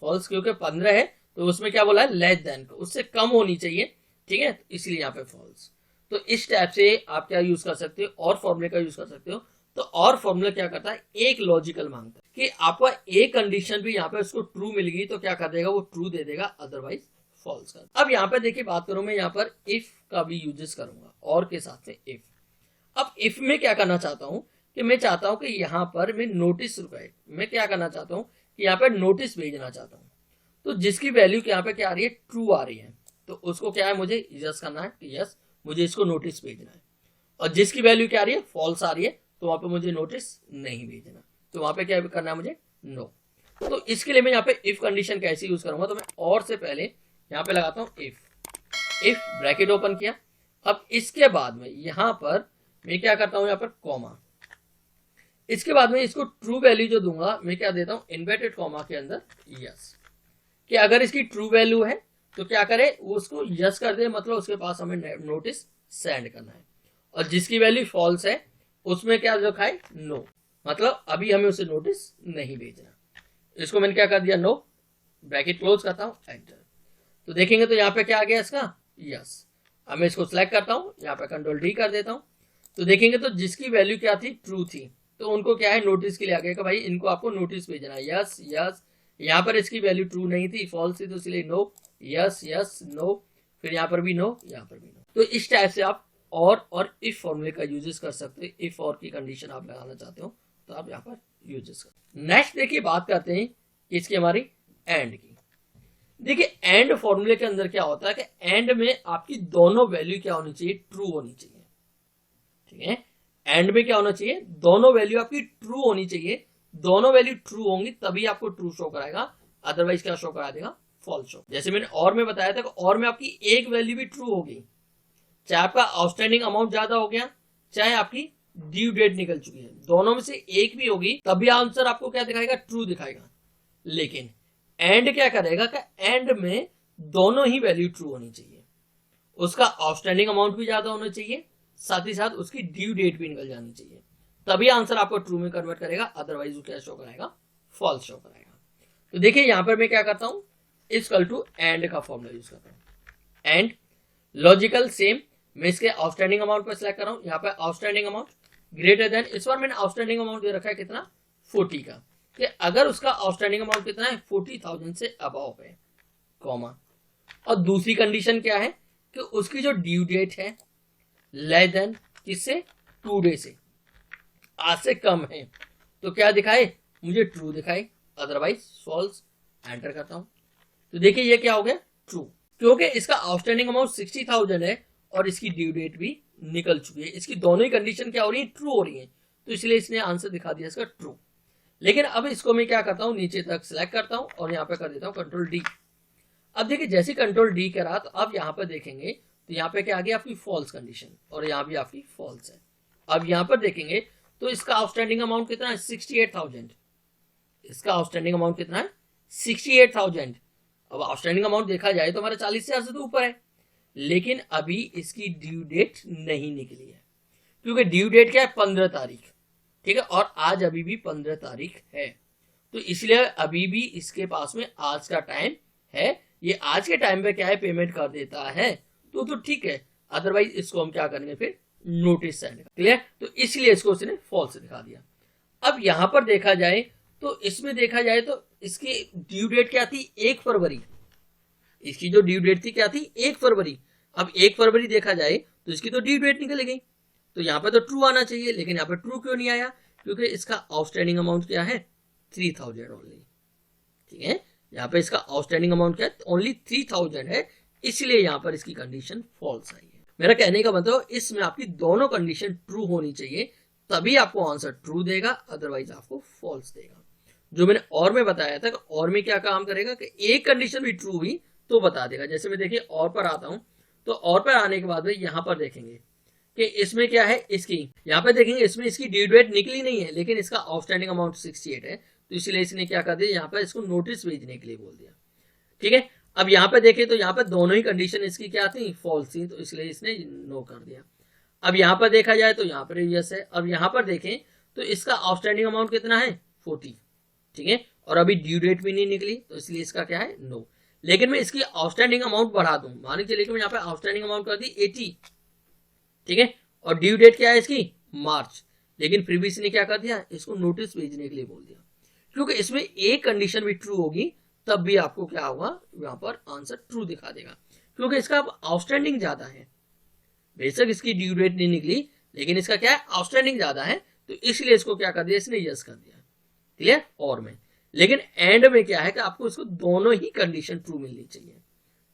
फॉल्स, क्योंकि 15 है तो उसमें क्या बोला है लेस देन, उससे कम होनी चाहिए, ठीक है, इसलिए यहाँ पे फॉल्स। तो इस टाइप से आप क्या यूज कर सकते हो, और फॉर्मूले का यूज कर सकते हो। तो और फॉर्मूला क्या करता है, एक लॉजिकल मांगता है कि आपका एक कंडीशन भी यहाँ पे उसको ट्रू मिल गई तो क्या कर देगा, वो ट्रू दे देगा, अदरवाइज फॉल्स कर। अब यहाँ पे देखिए बात करूं मैं, यहाँ पर इफ का भी यूजेस करूंगा और के साथ में इफ। अब इफ में क्या करना चाहता हूं कि मैं चाहता हूं कि यहाँ पर मैं नोटिस रुकाए, मैं क्या करना चाहता हूं कि यहाँ पर नोटिस भेजना चाहता हूं, तो जिसकी वैल्यू यहाँ पे क्या आ रही है, ट्रू आ रही है, तो उसको क्या है, मुझे यस करना है कि यस मुझे इसको नोटिस भेजना है। और जिसकी वैल्यू क्या आ रही है, फॉल्स आ रही है, तो वहां पे मुझे नोटिस नहीं भेजना, तो वहां पे क्या करना है मुझे, नो। तो इसके लिए मैं यहाँ पे इफ कंडीशन कैसे यूज करूंगा, तो मैं और से पहले यहाँ पे लगाता हूँ इफ ब्रैकेट ओपन किया। अब इसके बाद में यहाँ पर मैं क्या करता हूँ, यहाँ पर कॉमा, इसके बाद में इसको ट्रू वैल्यू जो दूंगा मैं क्या देता हूँ, इन्वर्टेड कॉमा के अंदर यस, कि अगर इसकी ट्रू वैल्यू है तो क्या करे, वो उसको यस कर दे, मतलब उसके पास हमें नोटिस सेंड करना है। और जिसकी वैल्यू फॉल्स है उसमें क्या लिखा है, नो, मतलब अभी हमें उसे नोटिस नहीं भेजना। इसको मैंने क्या कर दिया, नो, ब्रैकेट क्लोज करता हूँ, एंटर। तो देखेंगे तो यहाँ पे क्या आ गया इसका, यस। अब मैं इसको सिलेक्ट करता हूँ, यहाँ पे कंट्रोल डी कर देता हूँ, तो देखेंगे तो जिसकी वैल्यू क्या थी, ट्रू थी, तो उनको क्या है, नोटिस के लिए आ गया कि भाई इनको आपको नोटिस भेजना है, यस यस। यहाँ पर इसकी वैल्यू ट्रू नहीं थी, फॉल्स थी, तो इसलिए नो, यस यस नो, फिर यहाँ पर भी नो, यहाँ पर भी नो। तो इस टाइप से आप और इफ फॉर्मूले का यूजेस कर सकते हो। इफ और की कंडीशन आप लगाना चाहते हो तो आप यहाँ पर यूजेस कर। नेक्स्ट देखिए बात करते हैं इसकी हमारी एंड की। देखिए एंड फॉर्मूले के अंदर क्या होता है कि एंड में आपकी दोनों वैल्यू क्या होनी चाहिए, ट्रू होनी चाहिए, ठीक है। एंड में क्या होना चाहिए, दोनों वैल्यू आपकी ट्रू होनी चाहिए, दोनों वैल्यू ट्रू होंगी तभी आपको ट्रू शो कराएगा, अदरवाइज क्या शो करा देगा, फॉल्स शो। जैसे मैंने और में बताया था कि और में आपकी एक वैल्यू भी ट्रू होगी, चाहे आपका आउटस्टैंडिंग अमाउंट ज्यादा हो गया, चाहे आपकी ड्यू डेट निकल चुकी है, दोनों में से एक भी होगी तभी आंसर आपको क्या दिखाएगा, ट्रू दिखाएगा। लेकिन एंड क्या करेगा कि एंड में दोनों ही वैल्यू ट्रू होनी चाहिए, उसका आउटस्टैंडिंग अमाउंट भी ज्यादा होना चाहिए, साथ ही साथ उसकी ड्यू डेट भी निकल जानी चाहिए, तभी आंसर आपको ट्रू में कन्वर्ट करेगा, अदरवाइज वो क्या शो कराएगा, फॉल्स शो कराएगा। तो देखिए यहां पर मैं क्या करता हूं, इक्वल टू एंड का फॉर्मूला यूज करता हूं। एंड लॉजिकल सेम, मैं इसके आउटस्टैंडिंग अमाउंट पर सिलेक्ट कर रहा हूं, यहाँ पर आउटस्टैंडिंग अमाउंट ग्रेटर देन, इस बार मैंने आउटस्टैंडिंग अमाउंट दे रखा है कितना, 40 का, कि अगर उसका आउटस्टैंडिंग अमाउंट कितना है, 40,000 से अबव है, कॉमा। और दूसरी कंडीशन क्या है कि उसकी जो ड्यू डेट है लेस देन किससे, 2 डे से, आज से कम है, तो क्या दिखाए, मुझे ट्रू दिखाए, अदरवाइज फॉल्स। एंटर करता हूं, तो देखिए ये क्या हो गया, ट्रू, क्योंकि इसका आउटस्टैंडिंग अमाउंट 60,000 है और इसकी ड्यू डेट भी निकल चुकी है, इसकी दोनों ही कंडीशन क्या हो रही है, ट्रू हो रही है, तो इसलिए इसने आंसर दिखा दिया इसका ट्रू। लेकिन अब इसको मैं क्या करता हूं, नीचे तक सिलेक्ट करता हूं और यहाँ पे कर देता हूं कंट्रोल डी। अब देखिए जैसे कंट्रोल डी करा तो अब यहाँ पे देखेंगे तो यहाँ पे क्या आ गया, आपकी फॉल्स कंडीशन, और यहाँ भी आपकी फॉल्स है। अब यहाँ पर देखेंगे तो इसका आउटस्टैंडिंग अमाउंट कितना है, 68,000, इसका आउटस्टैंडिंग अमाउंट कितना है, 68,000। अब आउटस्टैंडिंग अमाउंट देखा जाए तो हमारा 40,000 से तो ऊपर है, लेकिन अभी इसकी ड्यू डेट नहीं निकली है, क्योंकि ड्यू डेट क्या है, 15 तारीख, ठीक है, और आज अभी भी 15 तारीख है, तो इसलिए अभी भी इसके पास में आज का टाइम है, ये आज के टाइम पे क्या है, पेमेंट कर देता है तो ठीक है, अदरवाइज इसको हम क्या करेंगे, फिर नोटिस सेंड। क्लियर, तो इसलिए इसको उसने फॉल्स दिखा दिया। अब यहां पर देखा जाए तो इसमें देखा जाए तो इसकी ड्यू डेट क्या थी, 1 फरवरी, इसकी जो ड्यू डेट थी क्या थी, 1 फरवरी। अब 1 फरवरी देखा जाए तो इसकी तो ड्यू डेट निकल गई, तो यहाँ पे तो ट्रू आना चाहिए, लेकिन यहाँ पे ट्रू क्यों नहीं आया, क्योंकि इसका आउटस्टैंडिंग अमाउंट क्या है, 3,000 ओनली, ठीक है, यहाँ पे इसका आउटस्टैंडिंग अमाउंट क्या है, ओनली 3,000 है, इसलिए यहाँ पर इसकी कंडीशन फॉल्स आई है। मेरा कहने का मतलब इसमें आपकी दोनों कंडीशन ट्रू होनी चाहिए, तभी आपको आंसर ट्रू देगा, अदरवाइज आपको फॉल्स देगा। जो मैंने और में बताया था, और में क्या काम करेगा कि एक कंडीशन भी ट्रू हुई तो बता देगा। जैसे मैं देखिए और पर आता हूं, तो और पर आने के बाद में यहाँ पर देखेंगे कि इसमें क्या है, इसकी यहाँ पे देखेंगे इसमें इसकी ड्यू डेट निकली नहीं है, लेकिन इसका आउटस्टैंडिंग अमाउंट 68 है, तो इसलिए इसने क्या कर दिया, यहाँ पर इसको नोटिस भेजने के लिए बोल दिया, ठीक है। अब यहाँ पे देखें तो यहाँ पर दोनों ही कंडीशन इसकी क्या थी, फॉल्स थी, तो इसलिए इसने नो कर दिया। अब यहाँ पर देखा जाए तो यहाँ पर यस है। अब यहाँ पर देखें तो इसका आउटस्टैंडिंग अमाउंट कितना है, 40, ठीक है, और अभी ड्यू डेट भी नहीं निकली, तो इसलिए इसका क्या है, नो। लेकिन मैं इसकी आउटस्टैंडिंग अमाउंट बढ़ा दूं, मान के चलिए कि मैं यहाँ पे आउटस्टैंडिंग अमाउंट कर दी 80, ठीक है, और ड्यू डेट क्या है इसकी, मार्च, लेकिन फिर भी इसने क्या कर दिया, इसको नोटिस भेजने के लिए बोल दिया, क्योंकि इसमें एक कंडीशन भी ट्रू होगी तब भी आपको क्या होगा, यहाँ पर आंसर ट्रू दिखा देगा, क्योंकि इसका आउटस्टैंडिंग ज्यादा है। बेशक इसकी ड्यू डेट नहीं निकली, लेकिन इसका क्या है, आउटस्टैंडिंग ज्यादा है, तो इसलिए इसको क्या कर दिया, इसने यस कर दिया। क्लियर, और में, लेकिन एंड में क्या है कि आपको इसको दोनों ही कंडीशन ट्रू मिलनी चाहिए,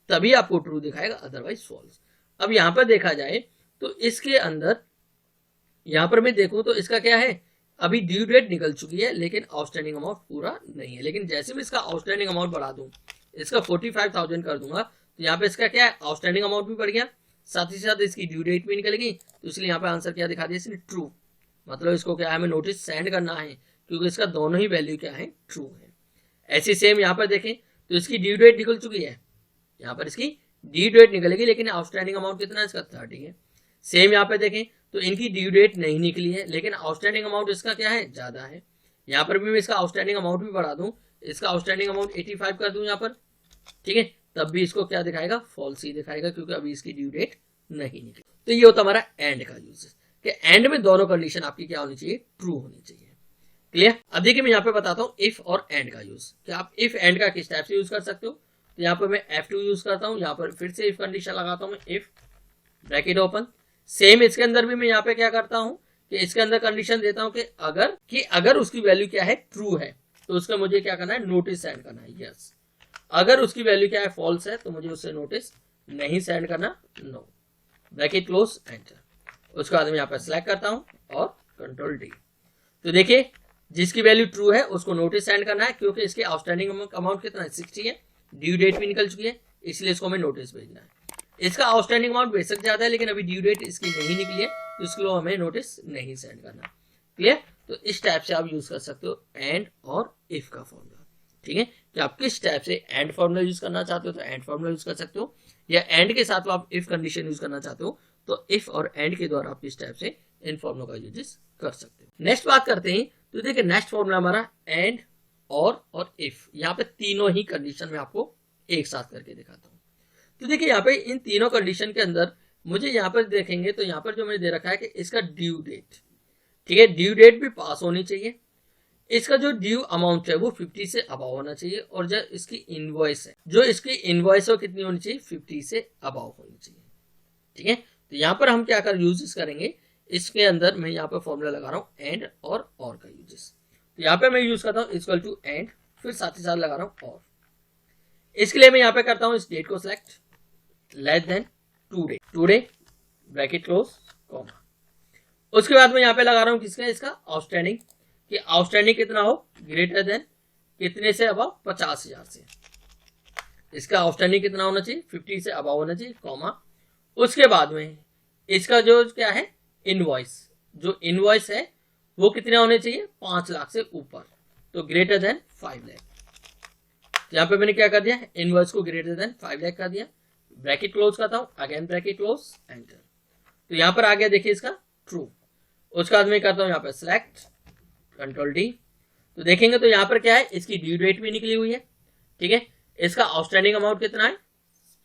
तभी आपको ट्रू दिखाएगा, अदरवाइज फॉल्स। अब यहां पर देखा जाए तो इसके अंदर, यहां पर मैं देखूं तो इसका क्या है, अभी ड्यू डेट निकल चुकी है लेकिन आउटस्टैंडिंग अमाउंट पूरा नहीं है, लेकिन जैसे मैं इसका आउटस्टैंडिंग अमाउंट बढ़ा दूं, इसका 45,000 कर दूंगा, तो यहाँ पे इसका क्या है, आउटस्टैंडिंग अमाउंट भी बढ़ गया, साथ ही साथ इसकी ड्यू डेट भी निकल गई, तो इसलिए यहाँ पे आंसर क्या दिखा दिया इसने, ट्रू। मतलब इसको क्या है, हमें नोटिस सेंड करना है, क्योंकि इसका दोनों ही वैल्यू क्या है, ट्रू है। ऐसी सेम यहाँ पर देखें तो इसकी ड्यू डेट निकल चुकी है, यहाँ पर इसकी ड्यू डेट निकलेगी, लेकिन आउटस्टैंडिंग अमाउंट कितना है इसका, 30 है। सेम यहाँ पे देखें तो इनकी ड्यू डेट नहीं निकली है, लेकिन आउटस्टैंडिंग अमाउंट इसका क्या है, ज्यादा है। यहाँ पर भी मैं इसका आउटस्टैंडिंग अमाउंट भी बढ़ा दूं, इसका आउटस्टैंडिंग अमाउंट 85 कर दूं यहाँ पर, ठीक है, तब भी इसको क्या दिखाएगा, फॉल्स ही दिखाएगा, क्योंकि अभी इसकी ड्यू डेट नहीं निकली। तो ये होता हमारा एंड का यूज, कि एंड में दोनों कंडीशन आपकी क्या होनी चाहिए, ट्रू होनी चाहिए। क्लियर। अब देखिए मैं यहाँ पे बताता हूँ इफ और एंड का यूज, कि आप इफ एंड का किस टाइप से यूज कर सकते हो। तो यहाँ पर मैं F2 यूज करता हूँ, यहाँ पर फिर से इफ कंडीशन लगाता हूँ मैं, इफ ब्रैकेट ओपन, सेम इसके अंदर भी मैं यहाँ पे क्या करता हूँ कि इसके अंदर कंडीशन देता हूँ कि अगर उसकी वैल्यू क्या है, ट्रू है, तो उसका मुझे क्या करना है, नोटिस सेंड करना है, यस। अगर उसकी वैल्यू क्या है, फॉल्स है, तो मुझे उससे नोटिस नहीं सेंड करना, नो। Bracket close, enter. उसके बाद मैं यहाँ पर सिलेक्ट करता हूँ और कंट्रोल डी। तो देखिए जिसकी वैल्यू ट्रू है उसको नोटिस सेंड करना है, क्योंकि इसके आउटस्टैंडिंग अमाउंट कितना है, 60 है, ड्यू डेट भी निकल चुकी है, इसलिए इसको हमें नोटिस भेजना है। इसका आउटस्टैंडिंग अमाउंट बेशक ज्यादा है, लेकिन अभी ड्यू डेट इसकी नहीं निकली है, तो इसको हमें नोटिस नहीं सेंड करना। क्लियर। तो इस टाइप से आप यूज कर सकते हो एंड और इफ का फॉर्मूला, ठीक है, कि आप किस टाइप से एंड फॉर्मूला यूज करना चाहते हो तो एंड फॉर्मूला यूज कर सकते हो, या एंड के साथ आप इफ कंडीशन यूज करना चाहते हो तो इफ और एंड के द्वारा आप इस टाइप से इन फॉर्मूला का यूज कर सकते हो। नेक्स्ट बात करते हैं, तो देखिए नेक्स्ट फॉर्मूला हमारा एंड और इफ, यहाँ पे तीनों ही कंडीशन में आपको एक साथ करके दिखाता हूँ। तो देखिए यहाँ पे इन तीनों कंडीशन के अंदर मुझे यहाँ पर देखेंगे तो यहाँ पर जो मैंने दे रखा है कि इसका ड्यू डेट, ठीक है, ड्यू डेट भी पास होनी चाहिए, इसका जो ड्यू अमाउंट है वो 50 से अबाव होना चाहिए, और जो इसकी इनवॉइस है, जो इसकी इनवॉइस हो कितनी होनी चाहिए, 50 से अबाव होनी चाहिए, ठीक है। तो यहाँ पर हम क्या कर यूज करेंगे, इसके अंदर मैं यहाँ पर फॉर्मूला लगा रहा हूँ एंड और का यूजेस। तो यहाँ पे मैं यूज करता हूँ इक्वल टू एंड, फिर साथ ही साथ लगा रहा हूँ और। इसके लिए मैं यहाँ पे करता हूँ इस डेट को select, less than today bracket close comma. उसके बाद मैं यहाँ पे लगा रहा हूँ किसका, इसका आउटस्टैंडिंग, कि आउटस्टैंडिंग कितना हो, ग्रेटर देन कितने से अबाव, 50,000 से। इसका आउटस्टैंडिंग कितना होना चाहिए, 50 से अबाव होना चाहिए, कॉमा। उसके बाद में इसका जो क्या है, इनवॉइस, जो इनवॉइस है वो कितने होने चाहिए, 5 लाख से ऊपर, तो ग्रेटर देन 5 लाख। यहाँ पे मैंने क्या कर दिया, इनवॉइस को ग्रेटर देन 5 लाख कर दिया, ब्रैकेट क्लोज करता हूं, अगेन ब्रैकेट क्लोज, एंटर। तो यहाँ पर आ गया देखिए इसका ट्रू। उसके बाद मैं करता हूँ यहाँ पर सिलेक्ट, कंट्रोल डी। तो देखेंगे तो यहाँ पर क्या है, इसकी ड्यू डेट भी निकली हुई है, ठीक है, इसका आउटस्टैंडिंग अमाउंट कितना है,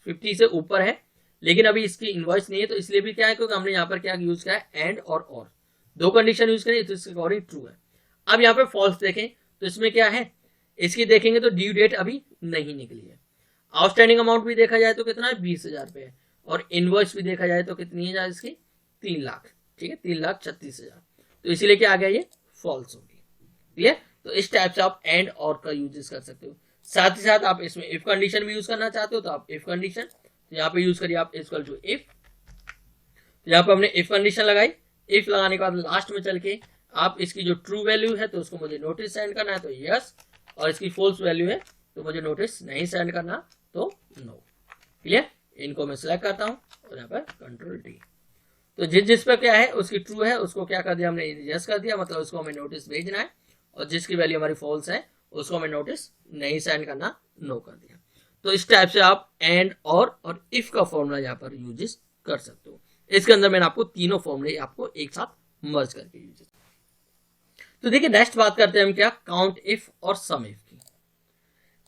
50 से ऊपर है, लेकिन अभी इसकी इनवॉइस नहीं है, तो इसलिए भी क्या है, क्योंकि हमने यहाँ पर क्या यूज किया है, एंड और दो कंडीशन यूज करें, तो इसके अकॉर्डिंग ट्रू है। अब यहाँ पे फॉल्स देखें तो इसमें क्या है, इसकी देखेंगे तो ड्यू डेट अभी नहीं निकली है, आउटस्टैंडिंग अमाउंट भी देखा जाए तो कितना है, 20,000 रुपए है, और इनवॉइस भी देखा जाए तो कितनी है इसकी, 3 लाख, ठीक है, 3,36,000, तो इसीलिए क्या आ गया, ये फॉल्स होगी। क्लियर। तो इस टाइप से आप एंड और का यूज कर सकते हो। साथ ही साथ आप इसमें इफ कंडीशन भी यूज करना चाहते हो तो आप इफ कंडीशन, तो यहाँ पे यूज करिए आप इक्वल टू इफ। तो यहाँ पे हमने इफ कंडीशन लगाई, इफ लगाने के बाद लास्ट में चल के आप इसकी जो ट्रू वैल्यू है तो उसको मुझे नोटिस सेंड करना है, तो यस, और इसकी फॉल्स वैल्यू है तो मुझे नोटिस नहीं सेंड करना, तो नो। क्लियर। इनको मैं सिलेक्ट करता हूँ और यहाँ पर कंट्रोल डी। तो जिस पर क्या है उसकी ट्रू है उसको क्या कर दिया हमने, यस कर दिया, मतलब उसको हमें नोटिस भेजना है, और जिसकी वैल्यू हमारी फॉल्स है उसको हमें नोटिस नहीं सेंड करना, नो कर दिया। तो इस टाइप से आप एंड और इफ का फॉर्मूला यहाँ पर यूज कर सकते हो। इसके अंदर मैंने आपको तीनों फॉर्मूले आपको एक साथ मर्ज करके यूज। तो देखिए नेक्स्ट बात करते हैं हम क्या, काउंट इफ और सम इफ की।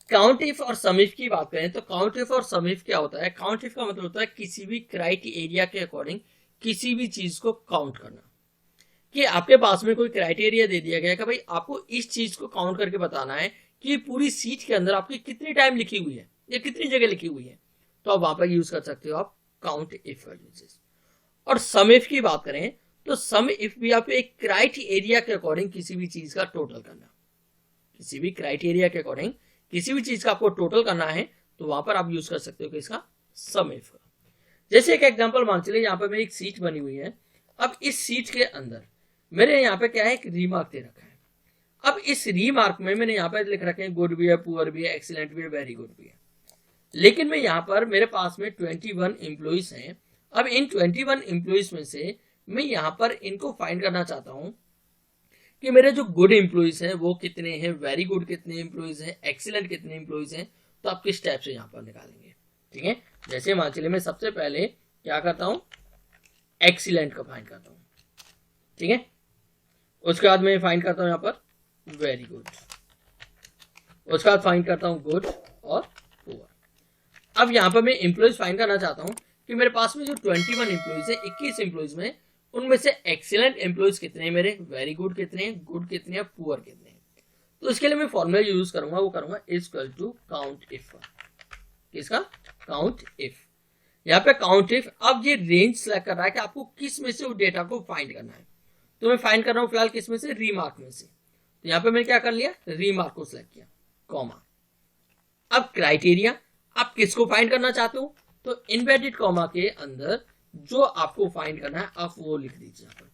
काउंट इफ और सम इफ की बात करें तो काउंट इफ और सम इफ क्या होता है, काउंट इफ का मतलब होता है किसी भी क्राइटेरिया के अकॉर्डिंग किसी भी चीज को काउंट करना, कि आपके पास में कोई क्राइटेरिया दे दिया गया है कि भाई आपको इस चीज को काउंट करके बताना है कि पूरी सीट के अंदर आपकी कितनी टाइम लिखी हुई है या कितनी जगह लिखी हुई है, तो आप वहां पर यूज कर सकते हो आप काउंट इफ का यूजेस। और सम इफ की बात करें तो सम इफ भी आप एक क्राइटेरिया के अकॉर्डिंग किसी भी चीज का टोटल करना, किसी भी क्राइटेरिया के अकॉर्डिंग किसी भी चीज का आपको टोटल करना है तो वहां पर आप यूज कर सकते हो कि इसका सम इफ का। जैसे एक एग्जांपल मान चलिए यहाँ पर मेरी एक सीट बनी हुई है। अब इस सीट के अंदर मेरे यहाँ पे क्या है, एक रीमार्क दे रखा है। अब इस रीमार्क में मैंने यहाँ पे लिख रखे हैं गुड भी है, पुअर भी है, एक्सीलेंट भी है, वेरी गुड भी है। लेकिन मैं यहाँ पर मेरे पास में 21 एम्प्लॉइज हैं। अब इन 21 एम्प्लॉइज में से मैं यहाँ पर इनको फाइंड करना चाहता हूं कि मेरे जो गुड एम्प्लॉइज हैं वो कितने हैं, वेरी गुड कितने एम्प्लॉइज हैं, एक्सीलेंट कितने एम्प्लॉइज हैं। तो आप किस टाइप से यहाँ पर निकालेंगे, ठीक है। जैसे मान चलिए मैं सबसे पहले क्या करता हूं, एक्सीलेंट का फाइंड करता हूं, ठीक है। उसके बाद मैं फाइंड करता हूं यहाँ पर वेरी गुड, उसके बाद फाइंड करता हूं गुड और पुअर। अब यहाँ पर मैं एम्प्लॉइज फाइंड करना चाहता हूं कि मेरे पास में जो 21 एम्प्लॉइज है, 21 एम्प्लॉइज में उनमें से एक्सीलेंट एम्प्लॉइज कितने हैं मेरे, वेरी गुड कितने हैं, गुड कितने हैं, पुअर कितने हैं। तो इसके लिए मैं फॉर्मूला यूज करूंगा, वो करूंगा इक्वल टू काउंट इफ का। किसका, काउंट इफ। यहाँ पे काउंट इफ, अब ये रेंज सेलेक्ट कर रहा है कि आपको किस में से उस डेटा को फाइंड करना है। तो मैं फाइंड कर रहा हूँ फिलहाल किस में से, रीमार्क में से। तो यहाँ पे मैंने क्या कर लिया, रीमार्क को सिलेक्ट किया, कॉमा। अब क्राइटेरिया, आप किसको फाइंड करना चाहते हो, तो इन्वर्टेड कॉमा के अंदर जो आपको फाइंड करना है आप वो लिख दीजिए यहाँ पर।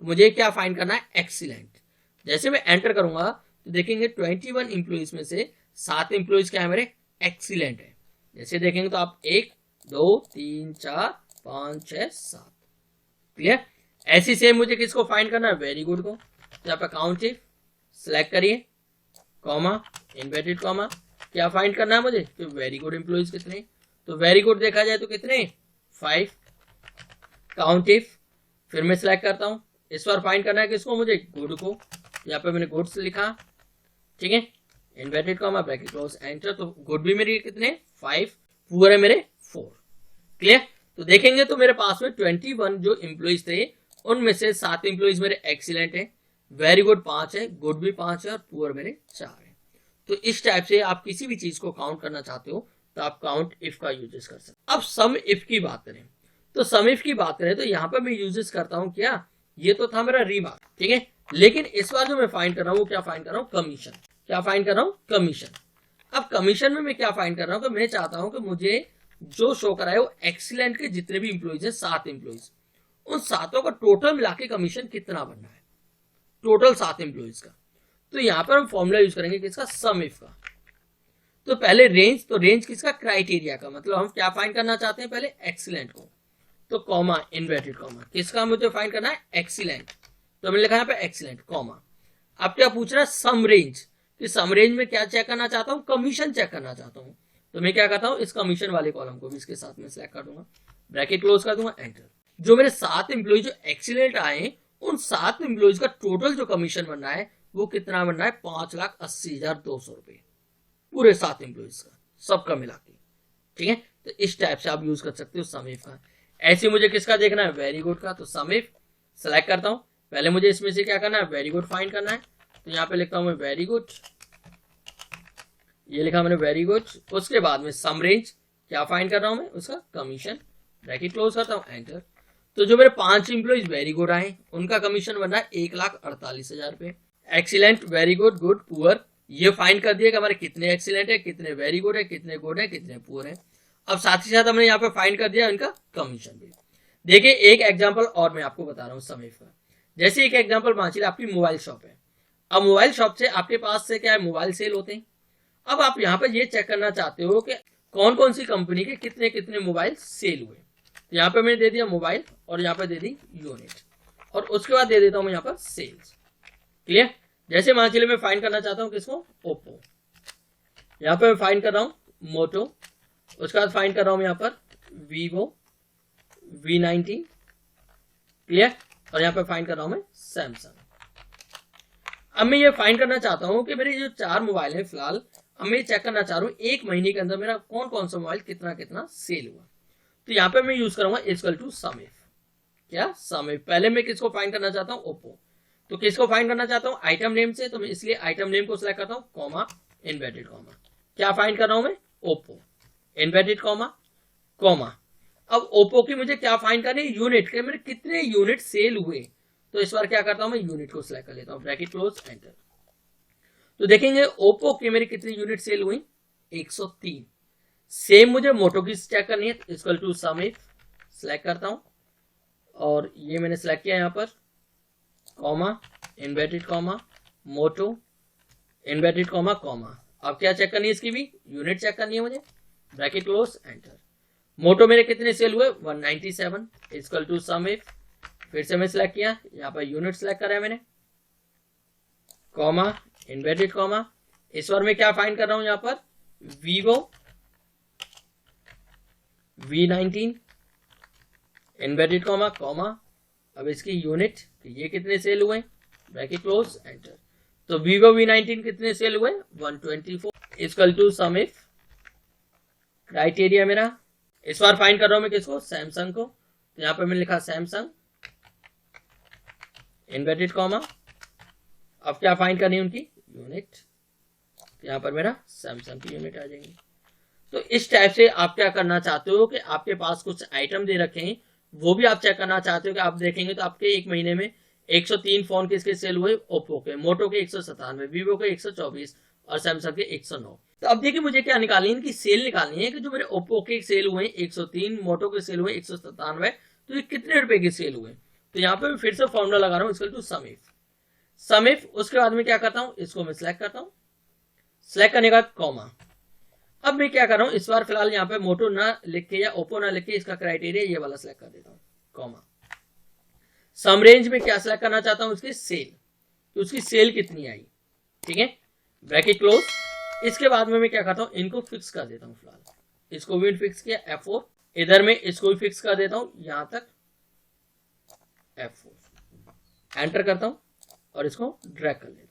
तो मुझे क्या फाइंड करना है, एक्सीलेंट। जैसे मैं एंटर करूंगा तो देखेंगे 21 एम्प्लॉइज में से 7 एम्प्लॉइज क्या है मेरे, एक्सीलेंट है। जैसे देखेंगे तो आप 1 2 3 4 5 6 7, क्लियर। ऐसी सेम मुझे किसको फाइंड करना है, वेरी गुड को। तो यहाँ पे काउंट इफ सिलेक्ट करिए, कॉमा, इन्वर्टेड कॉमा, क्या फाइंड करना है मुझे, कि वेरी गुड एम्प्लॉइज कितने। तो वेरी गुड देखा जाए तो कितने, 5। काउंट इफ, फिर मैं सिलेक्ट करता हूं, इस बार फाइंड करना है किसको मुझे, गुड को। यहाँ पे मैंने गुड्स लिखा, ठीक है, inverted comma, bracket close, enter. तो गुड भी मेरे कितने, 5, पुअर है मेरे 4, क्लियर। तो देखेंगे तो मेरे पास में 21 जो एम्प्लॉइज थे उनमें से 7 एम्प्लॉइज मेरे एक्सीलेंट है, वेरी गुड 5 है, गुड भी 5 है और पुअर मेरे 4 है। तो इस टाइप से आप किसी भी चीज को काउंट करना चाहते हो तो आप काउंट इफ का यूजेस कर सकते हैं। अब सम इफ की बात करें तो सम इफ की बात करें तो यहाँ पर मैं यूजेस करता हूँ क्या, ये तो था मेरा रीमार्क, ठीक है। लेकिन इस बार जो मैं फाइंड कर रहा हूँ वो क्या फाइंड कर रहा हूँ, कमीशन। क्या फाइंड कर रहा हूँ, कमीशन। अब कमीशन में मैं क्या फाइंड कर रहा हूँ, तो मैं चाहता हूँ कि मुझे जो शो कराए वो एक्सीलेंट के जितने भी इंप्लॉइज है, 7 इंप्लॉइज, उन 7 का टोटल मिला के कमीशन कितना बनना है, टोटल 7 इंप्लॉइज का। तो यहाँ पर हम फॉर्मूला यूज करेंगे किसका, सम इफ का। तो पहले रेंज, तो रेंज किसका, क्राइटेरिया का, मतलब हम क्या फाइंड करना चाहते हैं, पहले एक्सीलेंट को। तो कॉमा, इन्वर्टेड कॉमा, किसका मुझे फाइंड करना है, एक्सीलेंट। तो मैंने लिखा यहाँ पे एक्सीलेंट, कॉमा। अब क्या पूछ रहा है, सम रेंज, कि सम रेंज में क्या चेक करना चाहता हूँ, कमीशन चेक करना चाहता हूँ। तो मैं क्या करता हूँ, इस कमीशन वाले कॉलम को भी इसके साथ में सिलेक्ट कर दूंगा, ब्रैकेट क्लोज कर दूंगा, एंटर। जो मेरे 7 एम्प्लॉइज जो एक्सीलेंट आए, उन 7 एम्प्लॉइज का टोटल जो कमीशन बनना है वो कितना बनना है, 5,80,200 रुपए, पूरे 7 एम्प्लॉइज का, सबका मिला के, ठीक है। तो इस टाइप से आप यूज कर सकते हो सम इफ का। ऐसे मुझे किसका देखना है, वेरी गुड का। तो सम इफ सेलेक्ट करता हूं, पहले मुझे इसमें से क्या करना है, वेरी गुड फाइंड करना है। तो यहाँ पे लिखता हूं मैं वेरी गुड, ये लिखा मैंने वेरी गुड। उसके बाद में सम रेंज, क्या फाइंड कर रहा हूं मैं, उसका कमीशन, ब्रैकेट क्लोज करता हूं, एंटर। तो जो मेरे 5 एम्प्लॉइज वेरी गुड आए उनका कमीशन बनना है 1,48,000 रुपए। Excellent, very good, good, poor, ये फाइंड कर दिया कि हमारे कितने एक्सीलेंट है, कितने वेरी गुड है, कितने गुड है, कितने पुअर है। अब साथ ही साथ हमने यहाँ पे फाइंड कर दिया इनका कमीशन भी। देखिए एक एग्जांपल और मैं आपको बता रहा हूँ सम इफ का। जैसे एक एग्जांपल मान लीजिए आपकी मोबाइल शॉप है। अब मोबाइल शॉप से आपके पास से क्या है, मोबाइल सेल होते हैं। अब आप यहाँ पे ये चेक करना चाहते हो कि कौन कौन सी कंपनी के कितने कितने मोबाइल सेल हुए। तो यहाँ पे मैंने दे दिया मोबाइल और यहाँ पे दे दी यूनिट, और उसके बाद दे देता हूँ मैं यहाँ पर सेल्स, क्लियर। जैसे मान चलिए मैं फाइंड करना चाहता हूँ किसको, ओप्पो। यहाँ पे मैं फाइंड कर रहा हूँ मोटो, उसके बाद फाइंड कर रहा हूँ यहाँ पर वीवो V90, क्लियर। और यहाँ पे फाइंड कर रहा हूँ मैं सैमसंग। अब मैं ये फाइंड करना चाहता हूँ कि मेरे जो 4 मोबाइल है फिलहाल, अब मैं चेक करना चाह रहा हूँ एक महीने के अंदर मेरा कौन कौन सा मोबाइल कितना कितना सेल हुआ। तो यहाँ पे मैं यूज करूंगा इक्वल टू सम इफ, क्या सम इफ। पहले मैं किसको फाइंड करना चाहता हूँ, ओप्पो। तो किसको फाइंड करना चाहता हूँ, आइटम नेम से, तो मैं इसलिए आइटम नेम को सिलेक्ट करता हूँ, कॉमा इन्वर्टेड कॉमा। क्या फाइंड कर रहा हूं मैं, ओप्पो, इन्वर्टेड कॉमा कॉमा। अब ओप्पो की मुझे क्या फाइंड करनी है, यूनिट के मेरे कितने यूनिट सेल हुए। तो इस बार क्या करता हूं मैं, यूनिट को सिलेक्ट कर लेता हूं, ब्रैकेट क्लोज एंटर। तो देखेंगे ओप्पो की मेरी कितनी यूनिट सेल हुई, 103। सेम मुझे मोटो की चेक करनी है, equal to sum if, select करता हूं और ये मैंने सिलेक्ट किया यहां पर, comma inverted comma Moto inverted comma comma. अब क्या चेक करनी है, इसकी भी यूनिट चेक करनी है मुझे, ब्रैकेट क्लोज एंटर। मोटो मेरे कितने सेल हुए, 197 इक्वल टू सम इफ, फिर से मैं सिलेक्ट किया, यहां पर यूनिट सिलेक्ट करा है मैंने, कॉमा इन्वर्टेड कॉमा। इस बार मैं क्या फाइंड कर रहा हूं यहां पर, Vivo V19 inverted comma comma. अब इसकी यूनिट, ये कितने सेल हुए, ब्रैकेट क्लोज एंटर। तो वीवो V19 कितने सेल हुए, 124 equal to sum if, criteria मेरा इस बार फाइंड कर रहा हूं मैं किसको, सैमसंग को। तो यहां पर मैंने लिखा सैमसंग इन्वर्टेड कॉमा। अब क्या फाइंड करनी है उनकी यूनिट, तो यहां पर मेरा सैमसंग की यूनिट आ जाएंगी। तो इस टाइप से आप क्या करना चाहते हो कि आपके पास कुछ आइटम दे रखे हैं, वो भी आप चेक करना चाहते हो कि आप देखेंगे तो आपके एक महीने में 103 फोन किसके सेल हुए, ओप्पो के, मोटो के 197, वीवो के 124 और सैमसंग के 109। तो अब देखिए मुझे क्या निकालनी है, इनकी सेल निकालनी है कि जो मेरे ओप्पो के सेल हुए 103, मोटो के सेल हुए 197, तो ये कितने रुपए के सेल हुए। तो यहाँ पे मैं फिर से फॉर्मूला लगा रहा हूँ, equal to sum if. Sum if, उसके बाद में क्या करता हूँ, इसको मैं सिलेक्ट करता हूँ, सिलेक्ट करने के बाद कॉमा। अब मैं क्या कर रहा हूँ, इस बार फिलहाल यहाँ पे मोटो ना लिख के या ओप्पो ना लिख के इसका क्राइटेरिया ये वाला सिलेक्ट कर देता हूँ, कॉमा। सम रेंज में क्या सिलेक्ट करना चाहता हूँ, उसकी सेल, तो उसकी सेल कितनी आई, ठीक है, ब्रैकेट क्लोज। इसके बाद में मैं क्या करता हूँ, इनको फिक्स कर देता हूँ, फिलहाल इसको भी फिक्स किया F4, इधर में इसको भी फिक्स कर देता हूँ यहां तक F4, एंटर करता हूँ और इसको ड्रैग कर लेता हूँ।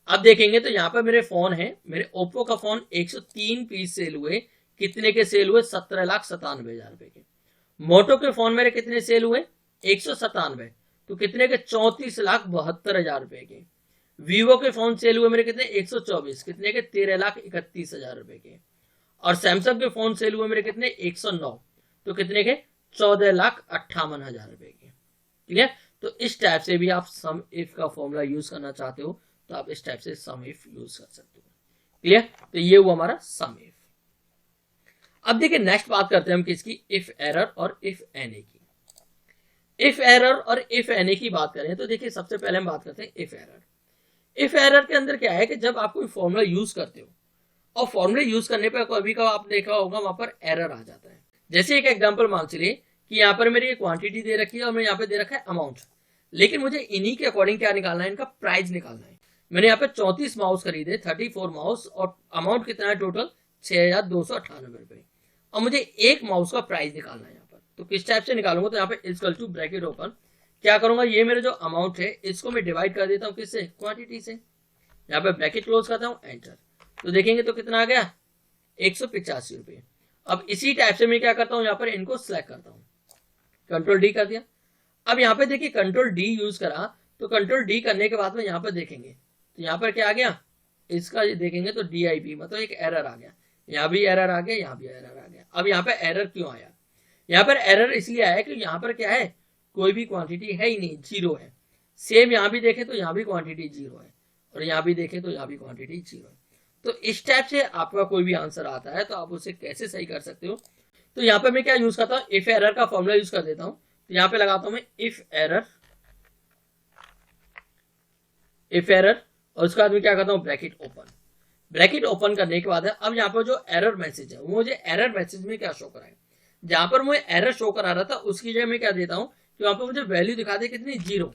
अब देखेंगे तो यहाँ पर मेरे फोन है, मेरे ओप्पो का फोन 103 पीस सेल हुए, कितने के सेल हुए, 17,97,000 रुपए के। मोटो के फोन मेरे कितने सेल हुए, 197, तो कितने के, 34,72,000 रुपए के। वीवो के फोन सेल हुए मेरे कितने, 124, कितने के, 13,31,000 रुपए के। और सैमसंग के फोन सेल हुए मेरे कितने, 109, तो कितने के, 14,58,000 रुपए के। ठीक है, तो इस टाइप से भी आप सम इफ का फॉर्मूला यूज करना चाहते हो तो आप इस टाइप से सम इफ यूज कर सकते हो। क्लियर, तो ये हुआ हमारा सम इफ। अब देखिए नेक्स्ट बात करते हैं हम किसकी, इफ एरर और इफ एनी की। इफ एरर और इफ एनी की बात करें तो देखिए सबसे पहले हम बात करते हैं इफ एरर। इफ एरर के अंदर क्या है कि जब आप कोई फॉर्मूला यूज करते हो और फॉर्मूले यूज करने पर कभी कभी आप देखा होगा वहां पर एरर आ जाता है। जैसे एक एग्जांपल मान चलिए कि यहाँ पर मेरी क्वांटिटी दे रखी है और मैं यहाँ पे दे रखा है अमाउंट, लेकिन मुझे इन्हीं के अकॉर्डिंग क्या निकालना है, इनका प्राइस निकालना है। मैंने यहाँ पे 34 माउस खरीदे, 34 माउस, और अमाउंट कितना है टोटल, 6,298 रुपए, और मुझे एक माउस का प्राइस निकालना है यहाँ पर। तो किस टाइप से निकालूंगा, तो यहाँ पे इक्वल टू ब्रैकेट ओपन, क्या करूंगा, ये मेरे जो अमाउंट है इसको मैं डिवाइड कर देता हूँ किससे, क्वांटिटी से, यहाँ पे ब्रैकेट क्लोज करता हूँ, एंटर। तो देखेंगे तो कितना आ गया, 185 रुपए। अब इसी टाइप से मैं क्या करता हूँ, यहाँ पर इनको सिलेक्ट करता हूँ, कंट्रोल डी कर दिया। अब यहाँ पे देखिए कंट्रोल डी यूज करा, तो कंट्रोल डी करने के बाद में यहाँ पर देखेंगे तो यहाँ पर क्या आ गया, इसका देखेंगे तो DIP मतलब एक एरर आ गया, यहाँ भी एरर आ गया, यहाँ भी एरर आ गया। अब यहाँ पर एरर क्यों आया, यहाँ पर एरर इसलिए आया कि यहाँ पर क्या है, कोई भी क्वांटिटी है ही नहीं, जीरो है। सेम यहाँ भी देखें तो यहाँ भी क्वांटिटी जीरो है, और यहाँ भी देखें तो यहाँ भी क्वांटिटी जीरो है। तो इस टाइप से आपका कोई भी आंसर आता है तो आप उसे कैसे सही कर सकते हो। तो यहाँ पे मैं क्या यूज करता हूँ, इफ एरर का फॉर्मूला यूज कर देता हूँ। तो यहाँ पे लगाता हूँ मैं इफ एरर, और उसके बाद में क्या करता हूँ, ब्रैकेट ओपन। ब्रैकेट ओपन करने के बाद अब यहाँ पर जो एरर मैसेज है वो मुझे एरर मैसेज में क्या शो कराए, जहां पर मुझे एरर शो करा रहा था उसकी जगह मैं क्या देता हूँ कि वहां पर मुझे वैल्यू दिखा दे कितनी, जीरो।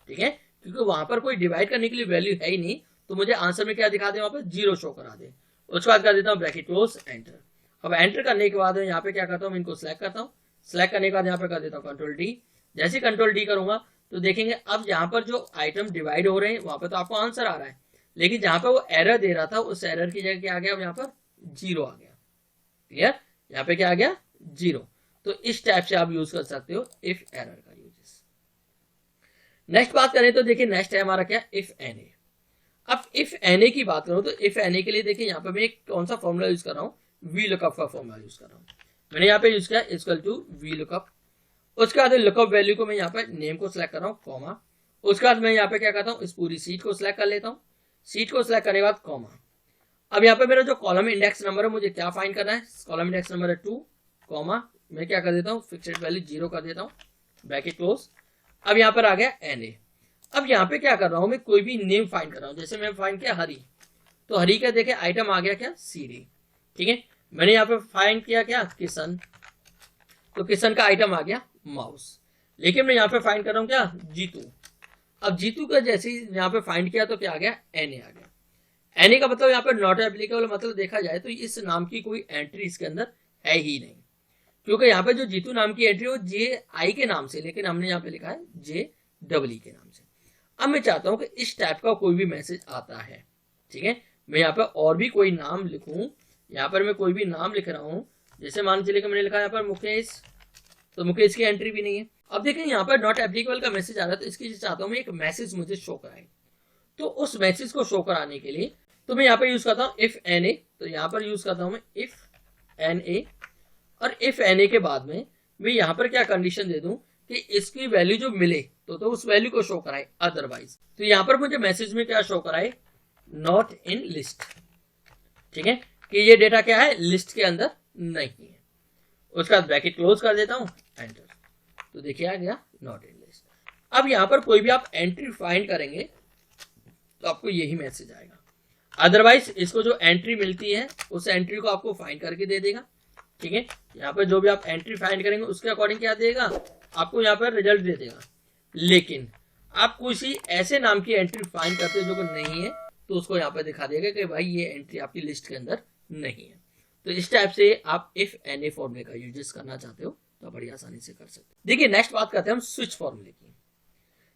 ठीक है, क्योंकि वहां पर कोई डिवाइड करने के लिए वैल्यू है ही नहीं, तो मुझे आंसर में क्या दिखा दे, वहां पर जीरो शो करा दे। उसके बाद कर देता हूँ ब्रैकेट क्लोज, एंटर। अब एंटर करने के बाद यहाँ पे क्या करता हूँ, इनको सिलेक्ट करता हूँ, सिलेक्ट करने के बाद यहाँ पे कर देता हूँ कंट्रोल डी। जैसे कंट्रोल डी करूंगा तो देखेंगे अब यहाँ पर जो आइटम डिवाइड हो रहे हैं वहां पर तो आपको आंसर आ रहा है, लेकिन जहां पर वो एरर दे रहा था उस एरर की जगह क्या आ गया, अब यहाँ पर जीरो आ गया। क्लियर, यहाँ पे क्या आ गया, जीरो। तो इस टाइप से आप यूज कर सकते हो इफ एरर का यूजेस। नेक्स्ट बात करें तो देखिए नेक्स्ट है हमारा क्या, इफ एन ए। अब इफ एन ए की बात करूं तो इफ एन ए के लिए देखिए यहाँ पे मैं एक कौन सा फॉर्मूला यूज कर रहा हूँ, वी लुकअप का फॉर्मूला यूज कर रहा हूँ। मैंने यहाँ पे यूज किया इक्वल टू वी लुकअप। उसके बाद लुकअप वैल्यू को मैं यहाँ पे नेम को सिलेक्ट कर रहा हूँ, कॉमा। उसके बाद मैं यहाँ पे क्या करता हूँ, इस पूरी सीट को सिलेक्ट कर लेता हूँ। सीट को सिलेक्ट करने के बाद कॉमा। अब यहाँ पे मेरा जो कॉलम इंडेक्स नंबर है मुझे क्या फाइंड करना है, कॉलम इंडेक्स नंबर है 2, कॉमा मैं क्या कर देता हूँ, फिक्सेड वैल्यू 0 कर देता हूँ, ब्रैकेट क्लोज। अब यहाँ पर आ गया एन ए। अब यहाँ पे क्या कर रहा हूँ, मैं कोई भी नेम फाइंड कर रहा हूँ। जैसे मैं फाइंड किया हरी, तो हरी का देखे आइटम आ गया क्या, सीडी। ठीक है, मैंने यहाँ पे फाइंड किया क्या, किशन, तो किशन का आइटम आ गया माउस। लेकिन मैं यहाँ पे फाइंड कर रहा हूँ क्या, जीतू। अब जीतू का जैसे यहाँ पे फाइंड किया तो क्या आ गया, एन ए आ गया। एन ए का मतलब यहाँ पे नॉट एप्लीकेबल, मतलब देखा जाए तो इस नाम की कोई एंट्री इसके अंदर है ही नहीं, क्योंकि यहाँ पे जो जीतू नाम की एंट्री है वो जे आई के नाम से, लेकिन हमने यहाँ पे लिखा है जे डबल ई के नाम से। अब मैं चाहता हूं कि इस टाइप का कोई भी मैसेज आता है, ठीक है, मैं यहाँ पे और भी कोई नाम लिखूं। यहाँ पर मैं कोई भी नाम लिख रहा हूं, जैसे मान चलिए कि मैंने लिखा यहाँ पर मुकेश, तो मुकेश की एंट्री भी नहीं है। अब देखें यहाँ पर नॉट एप्लीकेबल का मैसेज आ रहा है, तो इसकी चाहता हूं मैं एक मैसेज मुझे शो कराए। तो उस मैसेज को शो कराने के लिए तो मैं यहाँ पे यूज करता हूँ इफ एन ए। तो यहाँ पर यूज करता हूँ मैं इफ एन ए, और इफ एन ए के बाद में मैं यहाँ पर क्या कंडीशन दे दूं कि इसकी वैल्यू जो मिले तो उस वैल्यू को शो कराए, अदरवाइज तो यहाँ पर मुझे मैसेज में क्या शो कराए, नॉट इन लिस्ट। ठीक है, कि ये डेटा क्या है, लिस्ट के अंदर नहीं है। उसके बाद ब्रैकेट क्लोज कर देता हूं, एंटर, तो देखिए आ गया नॉट इन लिस्ट। अब यहाँ पर कोई भी आप एंट्री फाइंड करेंगे तो आपको यही मैसेज आएगा। अदरवाइज इसको जो एंट्री मिलती है उस एंट्री को आपको फाइंड करके दे देगा। ठीक है, यहाँ पर जो भी आप एंट्री फाइंड करेंगे उसके अकॉर्डिंग क्या देगा, आपको यहाँ पर रिजल्ट दे देगा। लेकिन आप किसी ऐसे नाम की एंट्री फाइंड करते हो जो नहीं है तो उसको यहाँ पर दिखा देगा कि भाई ये एंट्री आपकी लिस्ट के अंदर नहीं है। तो इस टाइप से आप इफ एन ए फॉर्मूले का यूज करना चाहते हो तो बड़ी आसानी से कर सकते हो। देखिए नेक्स्ट बात करते हैं हम स्विच फॉर्मूले की।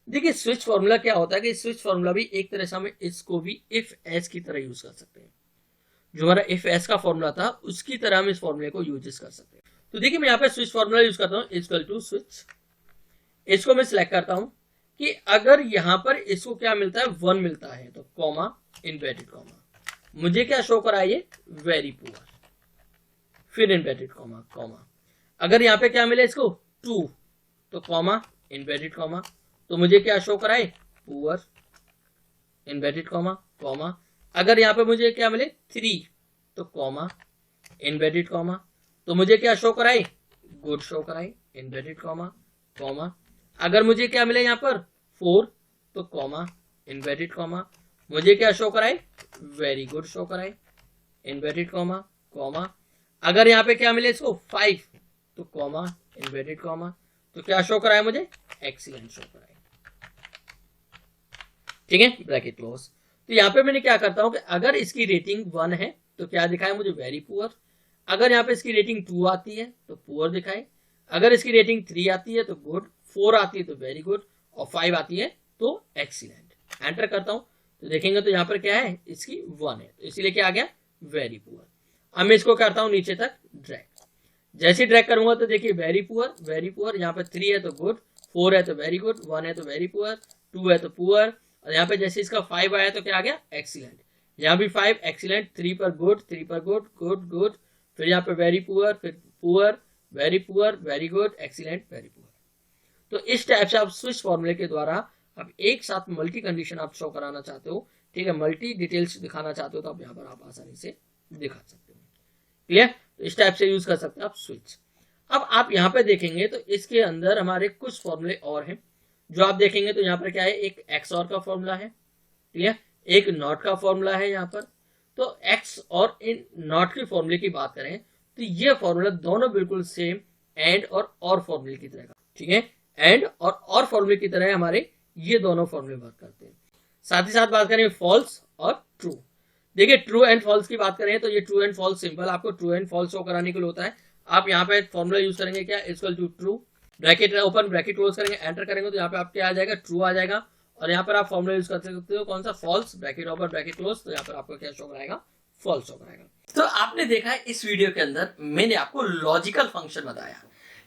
देखिए स्विच फॉर्मूला क्या होता है कि स्विच फॉर्मूला भी एक तरह से हम इसको भी इफ एस की तरह यूज कर सकते हैं। जो हमारा इफ एस का फॉर्मूला था उसकी तरह हम इस फॉर्मूले को यूज कर सकते हैं। तो देखिए मैं यहाँ पे स्विच फॉर्मूला यूज करता हूँ, इक्वल टू स्विच। इसको मैं सिलेक्ट करता हूं कि अगर यहां पर इसको क्या मिलता है, 1 मिलता है, तो कॉमा इनवर्टेड कॉमा, मुझे क्या शो कराइए, वेरी पुअर, फिर इनवर्टेड कॉमा कॉमा। अगर यहाँ पे क्या मिले इसको 2, तो कॉमा इनवर्टेड कॉमा, तो मुझे क्या शो कराए, पुअर, इनवर्टेड कॉमा कॉमा। अगर यहाँ पे मुझे क्या मिले 3, तो कॉमा इनवर्टेड कॉमा, तो मुझे क्या शो कराए, गुड शो कराए, इनवर्टेड कॉमा कॉमा। अगर मुझे क्या मिले यहाँ पर 4, तो कॉमा इनवर्टेड कॉमा, मुझे क्या शो कराए, वेरी गुड शो कराए, इनवर्टेड कॉमा कॉमा। अगर यहाँ पे क्या मिले इसको 5, तो कॉमा इनवर्टेड कॉमा, तो क्या शो कराए मुझे, एक्सीलेंट शो कराए। ठीक है, ब्रैकेट क्लोज। तो यहाँ पे मैंने क्या करता हूं कि अगर इसकी रेटिंग 1 है तो क्या दिखाए मुझे, वेरी पुअर। अगर यहाँ पे इसकी रेटिंग 2 आती है तो पुअर दिखाए। अगर इसकी रेटिंग 3 आती है तो गुड, 4 आती है तो वेरी गुड, और 5 आती है तो एक्सीलेंट। एंटर करता हूं तो देखेंगे तो यहाँ पर क्या है, इसकी 1 है, तो इसीलिए क्या आ गया, वेरी पुअर। अब मैं इसको करता हूं नीचे तक ड्रैग। जैसे ड्रैग करूंगा तो देखिए वेरी पुअर, यहाँ पे 3 है तो गुड, 4 है तो वेरी गुड, 1 है तो वेरी पुअर, 2 है तो पुअर, और यहाँ पे जैसे इसका 5 आया तो क्या आ गया, एक्सीलेंट। यहाँ भी 5 एक्सीलेंट, 3 पर गुड, 3 पर गुड, गुड गुड, फिर यहाँ पे वेरी पुअर, फिर poor, very poor, very good, excellent, very poor. तो इस टाइप से आप स्विच फॉर्मूले के द्वारा आप एक साथ मल्टी कंडीशन आप शो कराना चाहते हो, ठीक है, मल्टी डिटेल्स दिखाना चाहते हो, तो आप यहाँ पर आप आसानी से दिखा सकते हो। क्लियर, तो इस टाइप से यूज कर सकते हैं आप स्विच। अब आप यहाँ पे देखेंगे तो इसके अंदर हमारे कुछ फॉर्मूले और हैं जो आप देखेंगे। तो यहाँ पर क्या है, एक एक्सऑर का फॉर्मूला है, ठीक है, एक नॉट का फॉर्मूला है यहाँ पर। तो एक्स और इन नॉट के फॉर्मूले की बात करें तो ये फॉर्मूला दोनों बिल्कुल सेम एंड और फॉर्मूले की तरह, ठीक है, एंड और फॉर्मूले की तरह हमारे ये दोनों फॉर्मूले वर्क करते हैं। साथ ही साथ बात करें फॉल्स और ट्रू। देखिए ट्रू एंड फॉल्स की बात करें तो ये ट्रू एंड फॉल्स सिंपल आपको ट्रू एंड फॉल्स शो कराने के लिए होता है। आप यहाँ पे फॉर्मूला यूज करेंगे क्या, equal to true, bracket open bracket close करेंगे, एंटर करेंगे तो यहाँ पे आपके आ जाएगा ट्रू आ जाएगा। और यहाँ पर आप फॉर्मूला यूज कर सकते हो कौन सा, false, bracket open bracket close, तो यहाँ पर आपको क्या शो कराएगा, फॉल्स शो कराएगा। तो आपने देखा इस वीडियो के अंदर मैंने आपको लॉजिकल फंक्शन बताया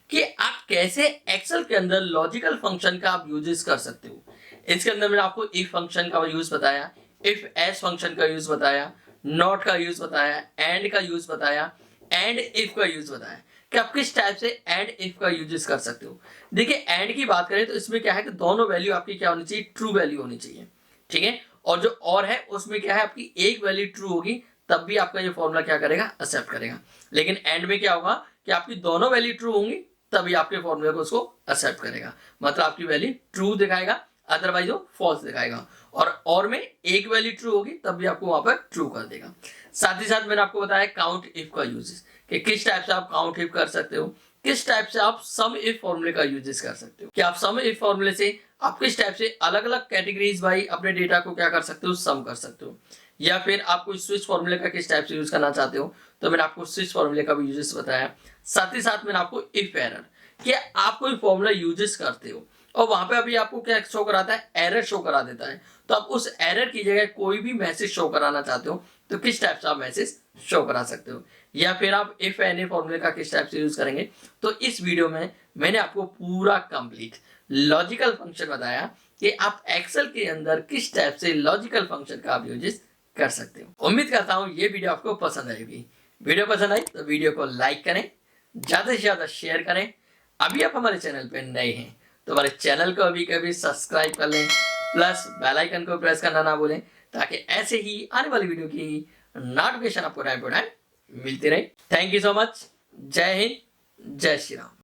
कि आप कैसे एक्सेल के अंदर लॉजिकल फंक्शन का आप यूजेस कर सकते हो। इसके अंदर मैंने आपको इफ फंक्शन का यूज बताया, इफ एस फंक्शन का यूज बताया, नॉट का यूज बताया, एंड का यूज बताया, एंड इफ का यूज बताया कि आप किस टाइप से एंड इफ का यूजेस कर सकते हो। देखिए एंड की बात करें तो इसमें क्या है कि दोनों वैल्यू आपकी क्या होनी चाहिए, ट्रू वैल्यू होनी चाहिए, ठीक है। और जो और है उसमें क्या है, आपकी एक वैल्यू ट्रू होगी तब भी आपका ये फॉर्मूला क्या करेगा, एक्सेप्ट करेगा। लेकिन एंड में क्या होगा कि आपकी दोनों वैल्यू ट्रू होंगी तभी आपके फॉर्मूले को उसको एक्सेप्ट करेगा, मतलब आपकी वैल्यू ट्रू दिखाएगा, अदरवाइज वो फॉल्स दिखाएगा। और में एक वैल्यू ट्रू होगी तब भी आपको वहां पर ट्रू कर देगा। साथ ही साथ मैंने आपको बताया काउंट इफ का यूजेस, कि किस टाइप से आप काउंट इफ कर सकते हो, किस टाइप से आप सम इफ फॉर्मूले का यूजेस कर सकते हो, कि आप सम इफ फॉर्मूले से आप किस टाइप से अलग अलग कैटेगरीज भाई अपने डेटा को क्या कर सकते हो, सम कर सकते हो। या फिर आप कोई स्विच फॉर्मूले का किस टाइप से यूज करना चाहते हो तो मैंने आपको स्विच फॉर्मूले का भी यूजेस बताया। साथ ही साथ मैंने आपको इफ एरर, कि आप कोई फॉर्मूला यूजेस करते हो और वहां पे अभी आपको क्या शो कराता है, एरर शो करा देता है, तो आप उस एरर की जगह कोई भी मैसेज शो कराना चाहते हो तो किस टाइप से आप मैसेज शो करा सकते हो। या फिर आप इफ एन ए फॉर्मूले का किस टाइप से यूज करेंगे। तो इस वीडियो में मैंने आपको पूरा कंप्लीट लॉजिकल फंक्शन बताया कि आप एक्सेल के अंदर किस टाइप से लॉजिकल फंक्शन का आप यूज कर सकते हो। उम्मीद करता हूं ये वीडियो आपको पसंद आएगी। वीडियो पसंद आई तो वीडियो को लाइक करें, ज्यादा से ज्यादा शेयर करें। अभी आप हमारे चैनल पे नए हैं तो हमारे चैनल को अभी कभी सब्सक्राइब कर लें, प्लस बेल आइकन को प्रेस करना ना भूलें, ताकि ऐसे ही आने वाली वीडियो की नोटिफिकेशन आपको टाइम टू टाइम मिलती रहे। Thank you so much. जय हिंद, जय श्री राम।